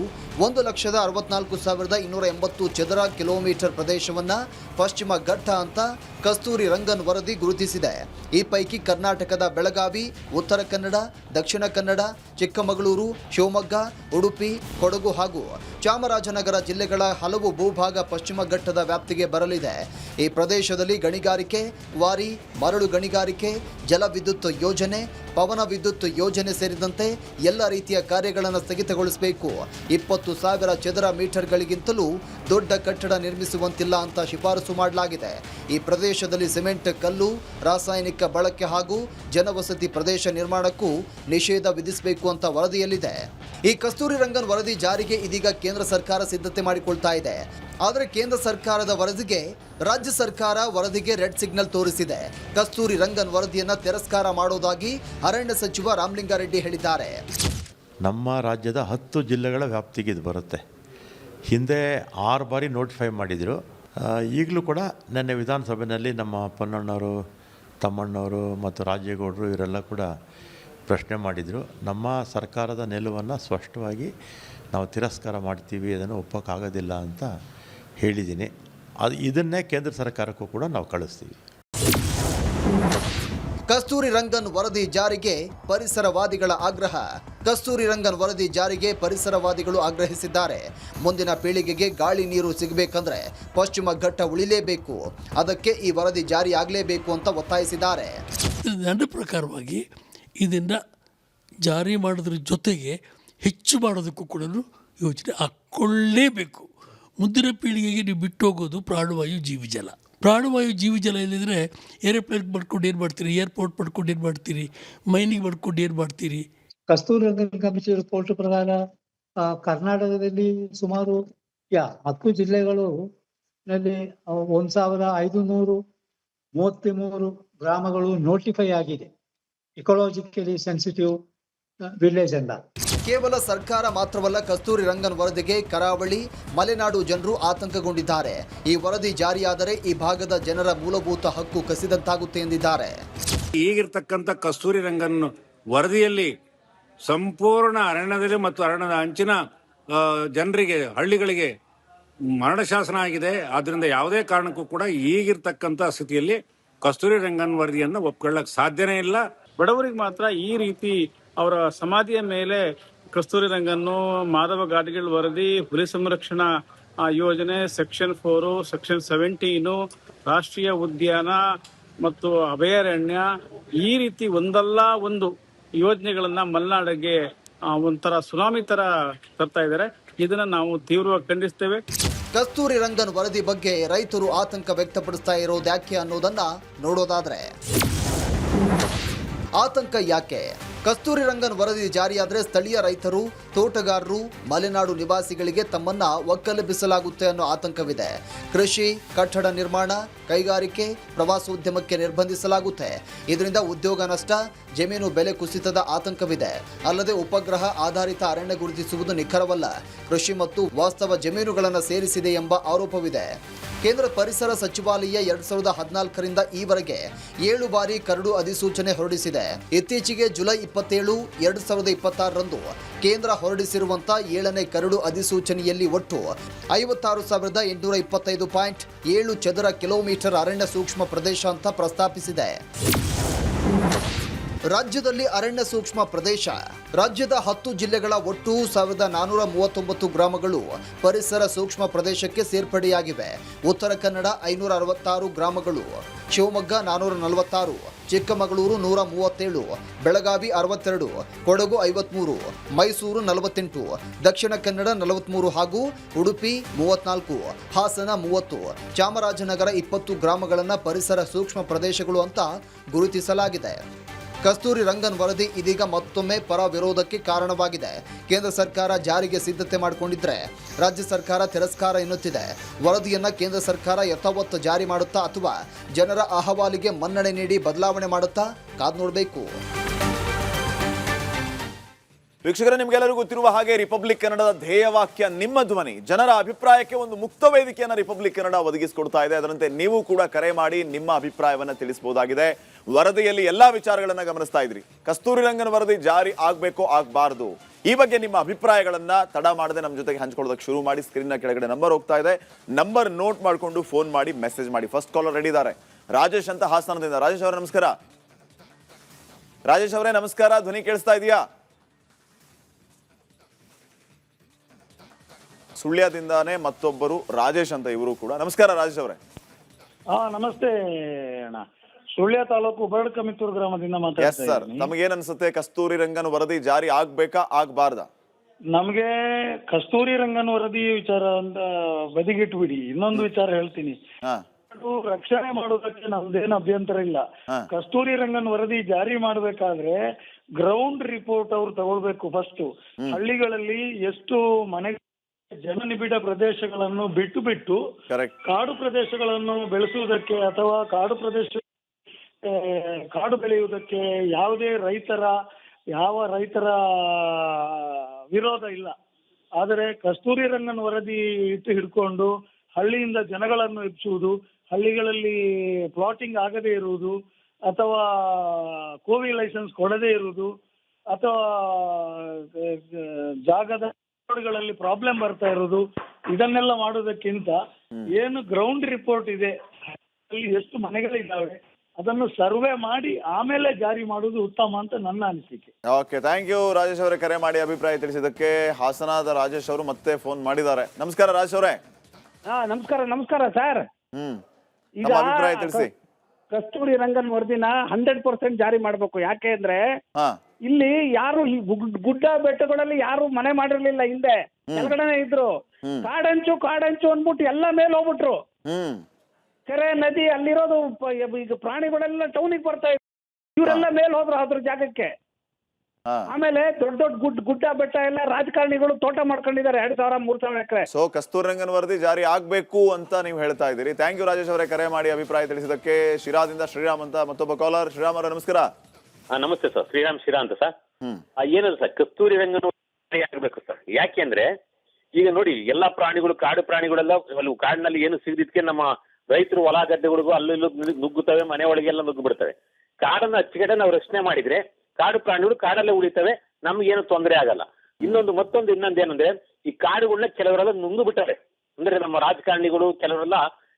1,64,280 ಚದರ ಕಿಲೋಮೀಟರ್ ಪ್ರದೇಶವನ್ನು ಪಶ್ಚಿಮ ಘಟ್ಟ ಅಂತ ಕಸ್ತೂರಿ ರಂಗನ್ ವರದಿ ಗುರುತಿಸಿದೆ. ಈ ಪೈಕಿ ಕರ್ನಾಟಕದ ಬೆಳಗಾವಿ, ಉತ್ತರ ಕನ್ನಡ, ದಕ್ಷಿಣ ಕನ್ನಡ, ಚಿಕ್ಕಮಗಳೂರು, ಶಿವಮೊಗ್ಗ, ಉಡುಪಿ, ಕೊಡಗು ಹಾಗೂ ಚಾಮರಾಜನಗರ ಜಿಲ್ಲೆಗಳ ಹಲವು ಭೂಭಾಗ ಪಶ್ಚಿಮ ಘಟ್ಟದ ವ್ಯಾಪ್ತಿಗೆ ಬರಲಿದೆ. ಈ ಪ್ರದೇಶದಲ್ಲಿ ಗಣಿಗಾರಿಕೆ, ಕ್ವಾರಿ, ಮರಳು ಗಣಿಗಾರಿಕೆ, ಜಲವಿದ್ಯುತ್ ಯೋಜನೆ, ಪವನ ವಿದ್ಯುತ್ ಯೋಜನೆ ಸೇರಿದಂತೆ ಎಲ್ಲ ರೀತಿಯ ಕಾರ್ಯಗಳನ್ನು ಸ್ಥಗಿತಗೊಳಿಸಬೇಕು. 20,000 ಚದರ ಮೀಟರ್ಗಳಿಗಿಂತಲೂ ದೊಡ್ಡ ಕಟ್ಟಡ ನಿರ್ಮಿಸುವಂತಿಲ್ಲ ಅಂತ ಶಿಫಾರಸು ಮಾಡಲಾಗಿದೆ. ಈ ಪ್ರದೇಶದಲ್ಲಿ ಸಿಮೆಂಟ್, ಕಲ್ಲು, ರಾಸಾಯನಿಕ ಬಳಕೆ ಹಾಗೂ ಜನವಸತಿ ಪ್ರದೇಶ ನಿರ್ಮಾಣಕ್ಕೂ ನಿಷೇಧ ವಿಧಿಸಬೇಕು ಅಂತ ವರದಿಯಲ್ಲಿದೆ. ಈ ಕಸ್ತೂರಿ ರಂಗನ್ ವರದಿ ಜಾರಿಗೆ ಇದೀಗ ಕೇಂದ್ರ ಸರ್ಕಾರ ಸಿದ್ಧತೆ ಮಾಡಿಕೊಳ್ತಾ ಇದೆ. ಆದರೆ ಕೇಂದ್ರ ಸರ್ಕಾರದ ವರದಿಗೆ ರಾಜ್ಯ ಸರ್ಕಾರ ವರದಿಗೆ ರೆಡ್ ಸಿಗ್ನಲ್ ತೋರಿಸಿದೆ. ಕಸ್ತೂರಿ ರಂಗನ್ ವರದಿಯನ್ನು ತಿರಸ್ಕಾರ ಮಾಡೋದಾಗಿ ಅರಣ್ಯ ಸಚಿವ ರಾಮಲಿಂಗಾರೆಡ್ಡಿ ಹೇಳಿದ್ದಾರೆ. ನಮ್ಮ ರಾಜ್ಯದ 10 ಜಿಲ್ಲೆಗಳ ವ್ಯಾಪ್ತಿಗೆ ಇದು ಬರುತ್ತೆ. ಹಿಂದೆ 6 ಬಾರಿ ನೋಟಿಫೈ ಮಾಡಿದರು. ಈಗಲೂ ಕೂಡ ನಿನ್ನೆ ವಿಧಾನಸಭೆಯಲ್ಲಿ ನಮ್ಮ ಪೊನ್ನಣ್ಣವರು, ತಮ್ಮಣ್ಣವರು ಮತ್ತು ರಾಜೇಗೌಡರು ಇವರೆಲ್ಲ ಕೂಡ ಪ್ರಶ್ನೆ ಮಾಡಿದರು. ನಮ್ಮ ಸರ್ಕಾರದ ನಿಲುವನ್ನು ಸ್ಪಷ್ಟವಾಗಿ ನಾವು ತಿರಸ್ಕಾರ ಮಾಡ್ತೀವಿ, ಅದನ್ನು ಒಪ್ಪೋಕ್ಕಾಗೋದಿಲ್ಲ ಅಂತ ಹೇಳಿದ್ದೀನಿ. ಇದನ್ನೇ ಕೇಂದ್ರ ಸರ್ಕಾರಕ್ಕೂ ಕೂಡ ನಾವು ಕಳಿಸ್ತೀವಿ. ಕಸ್ತೂರಿ ರಂಗನ್ ವರದಿ ಜಾರಿಗೆ ಪರಿಸರವಾದಿಗಳ ಆಗ್ರಹ. ಕಸ್ತೂರಿ ರಂಗನ್ ವರದಿ ಜಾರಿಗೆ ಪರಿಸರವಾದಿಗಳು ಆಗ್ರಹಿಸಿದ್ದಾರೆ. ಮುಂದಿನ ಪೀಳಿಗೆಗೆ ಗಾಳಿ ನೀರು ಸಿಗಬೇಕಂದ್ರೆ ಪಶ್ಚಿಮ ಘಟ್ಟ ಉಳಿಲೇಬೇಕು, ಅದಕ್ಕೆ ಈ ವರದಿ ಜಾರಿ ಆಗಲೇಬೇಕು ಅಂತ ಒತ್ತಾಯಿಸಿದ್ದಾರೆ. ನನ್ನ ಪ್ರಕಾರವಾಗಿ ಇದನ್ನು ಜಾರಿ ಮಾಡೋದ್ರ ಜೊತೆಗೆ ಹೆಚ್ಚು ಮಾಡೋದಕ್ಕೂ ಕೂಡ ಯೋಚನೆ ಹಾಕ್ಕೊಳ್ಳೇಬೇಕು. ಮುಂದಿನ ಪೀಳಿಗೆಗೆ ನೀವು ಬಿಟ್ಟು ಹೋಗೋದು ಪ್ರಾಣವಾಯು, ಜೀವಿಜಲ. ಪ್ರಾಣವಾಯು, ಜೀವಿಜಲ ಇಲ್ಲದಿದ್ದರೆ ಏರೋಪ್ಲೇನ್ ಮಾಡ್ಕೊಂಡು ಏನು ಮಾಡ್ತೀರಿ, ಏರ್ಪೋರ್ಟ್ ಮಾಡ್ಕೊಂಡು ಏನು ಮಾಡ್ತೀರಿ, ಮೈನಿಂಗ್ ಮಾಡ್ಕೊಂಡು ಏನು ಮಾಡ್ತೀರಿ. ಕಸ್ತೂರಿ ರಂಗನ್ ಕಮಿಟಿ ರಿಪೋರ್ಟ್ ಪ್ರಕಾರ ಕರ್ನಾಟಕದಲ್ಲಿ ಸುಮಾರು 10 ಜಿಲ್ಲೆಗಳು ನಲ್ಲಿ 1,533 ಗ್ರಾಮಗಳು ನೋಟಿಫೈ ಆಗಿದೆ ಇಕೋಲಾಜಿಕಲಿ ಸೆನ್ಸಿಟಿವ್ ವಿಲೇಜ್ ಅಂತ. ಕೇವಲ ಸರ್ಕಾರ ಮಾತ್ರವಲ್ಲ, ಕಸ್ತೂರಿ ರಂಗನ್ ವರದಿಗೆ ಕರಾವಳಿ, ಮಲೆನಾಡು ಜನರು ಆತಂಕಗೊಂಡಿದ್ದಾರೆ. ಈ ವರದಿ ಜಾರಿಯಾದರೆ ಈ ಭಾಗದ ಜನರ ಮೂಲಭೂತ ಹಕ್ಕು ಕಸಿದಂತಾಗುತ್ತೆ ಎಂದಿದ್ದಾರೆ. ಈಗಿರ್ತಕ್ಕಂಥ ಕಸ್ತೂರಿ ರಂಗನ್ ವರದಿಯಲ್ಲಿ ಸಂಪೂರ್ಣ ಅರಣ್ಯದಲ್ಲಿ ಮತ್ತು ಅರಣ್ಯದ ಅಂಚಿನ ಜನರಿಗೆ, ಹಳ್ಳಿಗಳಿಗೆ ಮರಣ ಶಾಸನ ಆಗಿದೆ. ಆದ್ದರಿಂದ ಯಾವುದೇ ಕಾರಣಕ್ಕೂ ಕೂಡ ಈಗಿರ್ತಕ್ಕಂಥ ಸ್ಥಿತಿಯಲ್ಲಿ ಕಸ್ತೂರಿ ರಂಗನ್ ವರದಿಯನ್ನು ಒಪ್ಕೊಳ್ಳಕ್ಕೆ ಸಾಧ್ಯನೇ ಇಲ್ಲ. ಬಡವರಿಗೆ ಮಾತ್ರ ಈ ರೀತಿ ಅವರ ಸಮಾಧಿಯ ಮೇಲೆ ಕಸ್ತೂರಿ ರಂಗನ್ನು, ಮಾಧವ ಗಾಡ್ಗೀಳ್ ವರದಿ, ಹುಲಿ ಸಂರಕ್ಷಣಾ ಯೋಜನೆ, ಸೆಕ್ಷನ್ 4, ಸೆಕ್ಷನ್ 17, ರಾಷ್ಟ್ರೀಯ ಉದ್ಯಾನ ಮತ್ತು ಅಭಯಾರಣ್ಯ, ಈ ರೀತಿ ಒಂದಲ್ಲ ಒಂದು ಯೋಜನೆಗಳನ್ನ ಮಲೆನಾಡಿಗೆ ಒಂಥರ ಸುನಾಮಿ ತರ ತರ್ತಾ ಇದ್ದಾರೆ. ಇದನ್ನ ನಾವು ತೀವ್ರವಾಗಿ ಖಂಡಿಸ್ತೇವೆ. ಕಸ್ತೂರಿ ರಂಗನ್ ವರದಿ ಬಗ್ಗೆ ರೈತರು ಆತಂಕ ವ್ಯಕ್ತಪಡಿಸ್ತಾ ಇರೋದು ಯಾಕೆ ಅನ್ನೋದನ್ನ ನೋಡೋದಾದ್ರೆ, ಆತಂಕ ಯಾಕೆ? ಕಸ್ತೂರಿ ರಂಗನ್ ವರದಿ ಜಾರಿಯಾದರೆ ಸ್ಥಳೀಯ ರೈತರು, ತೋಟಗಾರರು, ಮಲೆನಾಡು ನಿವಾಸಿಗಳಿಗೆ ತಮ್ಮನ್ನ ಒಕ್ಕಲೆಬ್ಬಿಸಲಾಗುತ್ತೆ ಅನ್ನೋ ಆತಂಕವಿದೆ. ಕೃಷಿ, ಕಟ್ಟಡ ನಿರ್ಮಾಣ, ಕೈಗಾರಿಕೆ, ಪ್ರವಾಸೋದ್ಯಮಕ್ಕೆ ನಿರ್ಬಂಧಿಸಲಾಗುತ್ತೆ. ಇದರಿಂದ ಉದ್ಯೋಗ ನಷ್ಟ, ಜಮೀನು ಬೆಲೆ ಕುಸಿತದ ಆತಂಕವಿದೆ. ಅಲ್ಲದೆ ಉಪಗ್ರಹ ಆಧಾರಿತ ಅರಣ್ಯ ಗುರುತಿಸುವುದು ನಿಖರವಲ್ಲ, ಕೃಷಿ ಮತ್ತು ವಾಸ್ತವ ಜಮೀನುಗಳನ್ನು ಸೇರಿಸಿದೆ ಎಂಬ ಆರೋಪವಿದೆ. ಕೇಂದ್ರ ಪರಿಸರ ಸಚಿವಾಲಯ 2014ರಿಂದ ಈವರೆಗೆ 7 ಬಾರಿ ಕರಡು ಅಧಿಸೂಚನೆ ಹೊರಡಿಸಿದೆ. ಇತ್ತೀಚೆಗೆ ಜುಲೈ 27, 2026ರಂದು ಕೇಂದ್ರ ಹೊರಡಿಸಿರುವಂತಹ 7ನೇ ಕರಡು ಅಧಿಸೂಚನೆಯಲ್ಲಿ ಒಟ್ಟು 56,825.7 ಚದರ ಕಿಲೋಮೀಟರ್ ಅರಣ್ಯ ಸೂಕ್ಷ್ಮ ಪ್ರದೇಶ ಅಂತ ಪ್ರಸ್ತಾಪಿಸಿದೆ. ರಾಜ್ಯದಲ್ಲಿ ಅರಣ್ಯ ಸೂಕ್ಷ್ಮ ಪ್ರದೇಶ. ರಾಜ್ಯದ 10 ಜಿಲ್ಲೆಗಳ ಒಟ್ಟು 1439 ಗ್ರಾಮಗಳು ಪರಿಸರ ಸೂಕ್ಷ್ಮ ಪ್ರದೇಶಕ್ಕೆ ಸೇರ್ಪಡೆಯಾಗಿವೆ. ಉತ್ತರ ಕನ್ನಡ 566 ಗ್ರಾಮಗಳು, ಶಿವಮೊಗ್ಗ 446, ಚಿಕ್ಕಮಗಳೂರು 137, ಬೆಳಗಾವಿ 62, ಕೊಡಗು 53, ಮೈಸೂರು 48, ದಕ್ಷಿಣ ಕನ್ನಡ 43 ಹಾಗೂ ಉಡುಪಿ 34, ಹಾಸನ 30, ಚಾಮರಾಜನಗರ 20 ಗ್ರಾಮಗಳನ್ನು ಪರಿಸರ ಸೂಕ್ಷ್ಮ ಪ್ರದೇಶಗಳು ಅಂತ ಗುರುತಿಸಲಾಗಿದೆ. ಕಸ್ತೂರಿ ರಂಗನ್ ವರದಿ ಇದೀಗ ಮತ್ತೊಮ್ಮೆ ಪರ ವಿರೋಧಕ್ಕೆ ಕಾರಣವಾಗಿದೆ. ಕೇಂದ್ರ ಸರ್ಕಾರ ಜಾರಿಗೆ ಸಿದ್ಧತೆ ಮಾಡಿಕೊಂಡಿದ್ರೆ ರಾಜ್ಯ ಸರ್ಕಾರ ತಿರಸ್ಕಾರ ಎನ್ನುತ್ತಿದೆ. ವರದಿಯನ್ನ ಕೇಂದ್ರ ಸರ್ಕಾರ ಯಥಾವತ್ತು ಜಾರಿ ಮಾಡುತ್ತಾ ಅಥವಾ ಜನರ ಅಹವಾಲಿಗೆ ಮನ್ನಣೆ ನೀಡಿ ಬದಲಾವಣೆ ಮಾಡುತ್ತಾ ಕಾದು ನೋಡಬೇಕು. ವೀಕ್ಷಕರೇ, ನಿಮಗೆಲ್ಲರಿಗೂ ಗೊತ್ತಿರುವ ಹಾಗೆ ರಿಪಬ್ಲಿಕ್ ಕನ್ನಡದ ಧ್ಯೇಯವಾಕ್ಯ ನಿಮ್ಮ ಧ್ವನಿ. ಜನರ ಅಭಿಪ್ರಾಯಕ್ಕೆ ಒಂದು ಮುಕ್ತ ವೇದಿಕೆಯನ್ನು ರಿಪಬ್ಲಿಕ್ ಕನ್ನಡ ಒದಗಿಸಿಕೊಡ್ತಾ ಇದೆ. ಅದರಂತೆ ನೀವು ಕೂಡ ಕರೆ ಮಾಡಿ ನಿಮ್ಮ ಅಭಿಪ್ರಾಯವನ್ನು ತಿಳಿಸಬಹುದಾಗಿದೆ. ವರದಿಯಲ್ಲಿ ಎಲ್ಲಾ ವಿಚಾರಗಳನ್ನ ಗಮನಿಸ್ತಾ ಇದ್ರಿ. ಕಸ್ತೂರಿ ರಂಗನ್ ವರದಿ ಜಾರಿ ಆಗ್ಬೇಕೋ ಆಗ್ಬಾರ್ದು, ಈ ಬಗ್ಗೆ ನಿಮ್ಮ ಅಭಿಪ್ರಾಯಗಳನ್ನ ತಡ ಮಾಡದೆ ನಮ್ಮ ಜೊತೆಗೆ ಹಂಚ್ಕೊಳ್ಳೋದಕ್ಕೆ ಶುರು ಮಾಡಿ. ಸ್ಕ್ರೀನ್ನ ಕೆಳಗಡೆ ನಂಬರ್ ಹೋಗ್ತಾ ಇದೆ, ನಂಬರ್ ನೋಟ್ ಮಾಡಿಕೊಂಡು ಫೋನ್ ಮಾಡಿ, ಮೆಸೇಜ್ ಮಾಡಿ. ಫಸ್ಟ್ ಕಾಲರ್ ರೆಡಿ ಇದ್ದಾರೆ, ರಾಜೇಶ್ ಅಂತ ಹಾಸನದಿಂದ. ರಾಜೇಶ್ ಅವರೇ ನಮಸ್ಕಾರ. ರಾಜೇಶ್ ಅವರೇ ನಮಸ್ಕಾರ, ಧ್ವನಿ ಕೇಳಿಸ್ತಾ ಇದೆಯಾ? ಸುಳ್ಯದಿಂದಾನೇ ಮತ್ತೊಬ್ಬರು ರಾಜೇಶ್ ಅಂತ, ಇವರು ಕೂಡ. ನಮಸ್ಕಾರ ರಾಜೇಶ್ ಅವರೇ. ನಮಸ್ತೆ ಅಣ್ಣ, ಸುಳ್ಯ ತಾಲೂಕು ಬರಡ್ಕಮಿತ್ತೂರು ಗ್ರಾಮದಿಂದ ಮಾತಾಡ್ತಾ ಸರ್, ನಮಗೇನ್ ಅನ್ಸುತ್ತೆ, ಕಸ್ತೂರಿ ರಂಗನ್ ವರದಿ ಜಾರಿ ಆಗ್ಬೇಕಾ ಆಗ್ಬಾರ್ದಾ? ನಮ್ಗೆ ಕಸ್ತೂರಿ ರಂಗನ್ ವರದಿ ವಿಚಾರ ಅಂತ ಬದಿಗಿಟ್ಬಿಡಿ, ಇನ್ನೊಂದು ವಿಚಾರ ಹೇಳ್ತೀನಿ. ರಕ್ಷಣೆ ಮಾಡೋದಕ್ಕೆ ನಮ್ದೇನು ಅಭ್ಯಂತರ ಇಲ್ಲ. ಕಸ್ತೂರಿ ರಂಗನ್ ವರದಿ ಜಾರಿ ಮಾಡ್ಬೇಕಾದ್ರೆ ಗ್ರೌಂಡ್ ರಿಪೋರ್ಟ್ ಅವ್ರು ತಗೊಳ್ಬೇಕು. ಫಸ್ಟ್ ಹಳ್ಳಿಗಳಲ್ಲಿ ಎಷ್ಟು ಮನೆ ಜನನಿಬಿಡ ಪ್ರದೇಶಗಳನ್ನು ಬಿಟ್ಟು ಕಾಡು ಪ್ರದೇಶಗಳನ್ನು ಬೆಳೆಸುವುದಕ್ಕೆ ಅಥವಾ ಕಾಡು ಬೆಳೆಯುವುದಕ್ಕೆ ಯಾವ ರೈತರ ವಿರೋಧ ಇಲ್ಲ. ಆದರೆ ಕಸ್ತೂರಿ ರಂಗನ್ ವರದಿ ಹಿಡ್ಕೊಂಡು ಹಳ್ಳಿಯಿಂದ ಜನಗಳನ್ನು ಎಬ್ಬಿಸುವುದು, ಹಳ್ಳಿಗಳಲ್ಲಿ ಪ್ಲಾಟಿಂಗ್ ಆಗದೇ ಇರುವುದು ಅಥವಾ ಕೋವಿ ಲೈಸೆನ್ಸ್ ಕೊಡದೇ ಇರುವುದು ಅಥವಾ ಜಾಗದ ಗಳಲ್ಲಿ ಪ್ರಾಬ್ಲಮ್ ಬರ್ತಾ ಇರೋದು, ಇದನ್ನೆಲ್ಲ ಮಾಡೋದಕ್ಕಿಂತ ಏನು ಗ್ರೌಂಡ್ ರಿಪೋರ್ಟ್ ಇದೆ, ಅಲ್ಲಿ ಎಷ್ಟು ಮನೆಗಳಿದ್ದಾವೆ ಅದನ್ನು ಸರ್ವೆ ಮಾಡಿ ಆಮೇಲೆ ಜಾರಿ ಮಾಡುವುದು ಉತ್ತಮ ಅಂತ ನನ್ನ ಅನಿಸಿಕೆ. ಓಕೆ, ಥ್ಯಾಂಕ್ ಯು ರಾಜೇಶ್ ಅವರೇ, ಕರೆ ಮಾಡಿ ಅಭಿಪ್ರಾಯ ತಿಳಿಸಿದ್ದಕ್ಕೆ. ಹಾಸನದ ರಾಜೇಶ್ ಅವರು ಮತ್ತೆ ಫೋನ್ ಮಾಡಿದ್ದಾರೆ. ನಮಸ್ಕಾರ ರಾಜೇಶ್ ಅವರೇ. ನಮಸ್ಕಾರ ಸರ್. ಈಗ ಅಭಿಪ್ರಾಯ ತಿಳಿಸಿ. ಕಸ್ತೂರಿ ರಂಗನ್ ವರದಿನ 100% ಜಾರಿ ಮಾಡ್ಬೇಕು. ಯಾಕೆ ಅಂದ್ರೆ ಇಲ್ಲಿ ಯಾರು ಈ ಗುಡ್ಡ ಬೆಟ್ಟಗಳಲ್ಲಿ ಯಾರು ಮನೆ ಮಾಡಿರ್ಲಿಲ್ಲ, ಹಿಂದೆ ಕೆಳಗಡೆನೆ ಇದ್ರು. ಕಾಡಂಚು ಅಂದ್ಬಿಟ್ಟು ಎಲ್ಲ ಮೇಲೆ ಹೋಗ್ಬಿಟ್ರು. ಕೆರೆ ನದಿ ಅಲ್ಲಿರೋದು ಈಗ ಪ್ರಾಣಿಗಳೆಲ್ಲ ಟೌನಿಗೆ ಬರ್ತಾ ಇದ್ರು, ಇವರೆಲ್ಲ ಮೇಲೆ ಹೋದ್ರು ಅದ್ರ ಜಾಗಕ್ಕೆ. ಆಮೇಲೆ ದೊಡ್ಡ ಗುಡ್ಡ ಬೆಟ್ಟ ಎಲ್ಲ ರಾಜಕಾರಣಿಗಳು ತೋಟ ಮಾಡ್ಕೊಂಡಿದ್ದಾರೆ 2,000-3,000 ಎಕರೆ. ಸೊ ಕಸ್ತೂರಿ ರಂಗನ್ ವರದಿ ಜಾರಿ ಆಗ್ಬೇಕು ಅಂತ ನೀವು ಹೇಳ್ತಾ ಇದ್ದೀರಿ. ಥ್ಯಾಂಕ್ ಯು ರಾಜೇಶ್ ಅವರೇ, ಕರೆ ಮಾಡಿ ಅಭಿಪ್ರಾಯ ತಿಳಿಸಿದಕ್ಕೆ. ಶಿರಾದಿಂದ ಶ್ರೀರಾಮ್ ಅಂತ ಮತ್ತೊಬ್ಬ ಕಾಲರ್. ಶ್ರೀರಾಮ್ ಅವರೇ ನಮಸ್ಕಾರ. ನಮಸ್ತೆ ಸರ್, ಶಿರಾ ಅಂತ ಸರ್. ಏನದು ಸರ್, ಕಸ್ತೂರಿ ರಂಗನ್ ಆಗ್ಬೇಕು ಸರ್. ಯಾಕೆಂದ್ರೆ ಈಗ ನೋಡಿ, ಎಲ್ಲಾ ಪ್ರಾಣಿಗಳು, ಕಾಡು ಪ್ರಾಣಿಗಳೆಲ್ಲ ಕಾಡಿನಲ್ಲಿ ಏನು ಸಿಗದಿದ್ಕೆ ನಮ್ಮ ರೈತರು ಹೊಲ ಗದ್ದೆಗಳಿಗೂ ಅಲ್ಲೂ ನುಗ್ಗುತ್ತವೆ, ಮನೆ ಒಳಗೆಲ್ಲ ನುಗ್ಗು ಬಿಡ್ತವೆ. ಕಾಡನ್ನ ಅಚ್ಚುಕಡೆ ನಾವು ರಕ್ಷಣೆ ಮಾಡಿದ್ರೆ ಕಾಡು ಪ್ರಾಣಿಗಳು ಕಾಡಲ್ಲೇ ಉಳಿತವೆ, ನಮ್ಗೇನು ತೊಂದರೆ ಆಗಲ್ಲ. ಇನ್ನೊಂದೇನಂದ್ರೆ, ಈ ಕಾಡುಗಳನ್ನ ಕೆಲವರೆಲ್ಲ ನುಂಗು ಬಿಟ್ಟವೆ. ಅಂದ್ರೆ ನಮ್ಮ ರಾಜಕಾರಣಿಗಳು ಕೆಲವರೆಲ್ಲ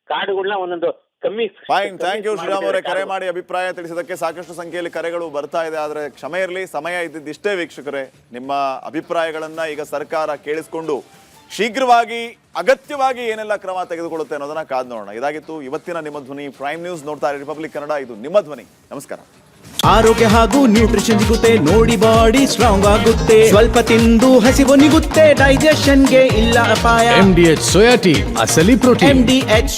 ಕಾಡುಗಳನ್ನ ಒಂದೊಂದು ಕಮ್ಮಿ. ಫೈನ್, ಥ್ಯಾಂಕ್ ಯು ಶ್ರೀರಾಮ್ ಅವರೇ, ಕರೆ ಮಾಡಿ ಅಭಿಪ್ರಾಯ ತಿಳಿಸಿದಕ್ಕೆ. ಸಾಕಷ್ಟು ಸಂಖ್ಯೆಯಲ್ಲಿ ಕರೆಗಳು ಬರ್ತಾ ಇದೆ, ಆದ್ರೆ ಕ್ಷಮೆ ಇರಲಿ, ಸಮಯ ಇದ್ದಿದ್ದಿಷ್ಟೇ. ವೀಕ್ಷಕರೇ, ನಿಮ್ಮ ಅಭಿಪ್ರಾಯಗಳನ್ನ ಈಗ ಸರ್ಕಾರ ಕೇಳಿಸ್ಕೊಂಡು ಶೀಘ್ರವಾಗಿ ಅಗತ್ಯವಾಗಿ ಏನೆಲ್ಲ ಕ್ರಮ ತೆಗೆದುಕೊಳ್ಳುತ್ತೆ ಅನ್ನೋದನ್ನ ಕಾದು ನೋಡೋಣ. ಇದಾಗಿತ್ತು ಇವತ್ತಿನ ನಿಮ್ಮ ಧ್ವನಿ ಪ್ರೈಮ್ ನ್ಯೂಸ್. ನೋಡ್ತಾ ಇರಿ ರಿಪಬ್ಲಿಕ್ ಕನ್ನಡ, ಇದು ನಿಮ್ಮ ಧ್ವನಿ. ನಮಸ್ಕಾರ. ಆರೋಗ್ಯ ಹಾಗೂ ನ್ಯೂಟ್ರಿಷನ್ ಸಿಗುತ್ತೆ, ನೋಡಿ ಬಾಡಿ ಸ್ಟ್ರಾಂಗ್ ಆಗುತ್ತೆ, ಸ್ವಲ್ಪ ತಿಂದು ಹಸಿವು ನಿಗುತ್ತೆ, ಡೈಜೆಷನ್ಗೆ ಇಲ್ಲ ಅಪಾಯ. MDH ಸೋಯಾ ಟೀ, ಅಸಲಿ ಪ್ರೋಟೀನ್. MDH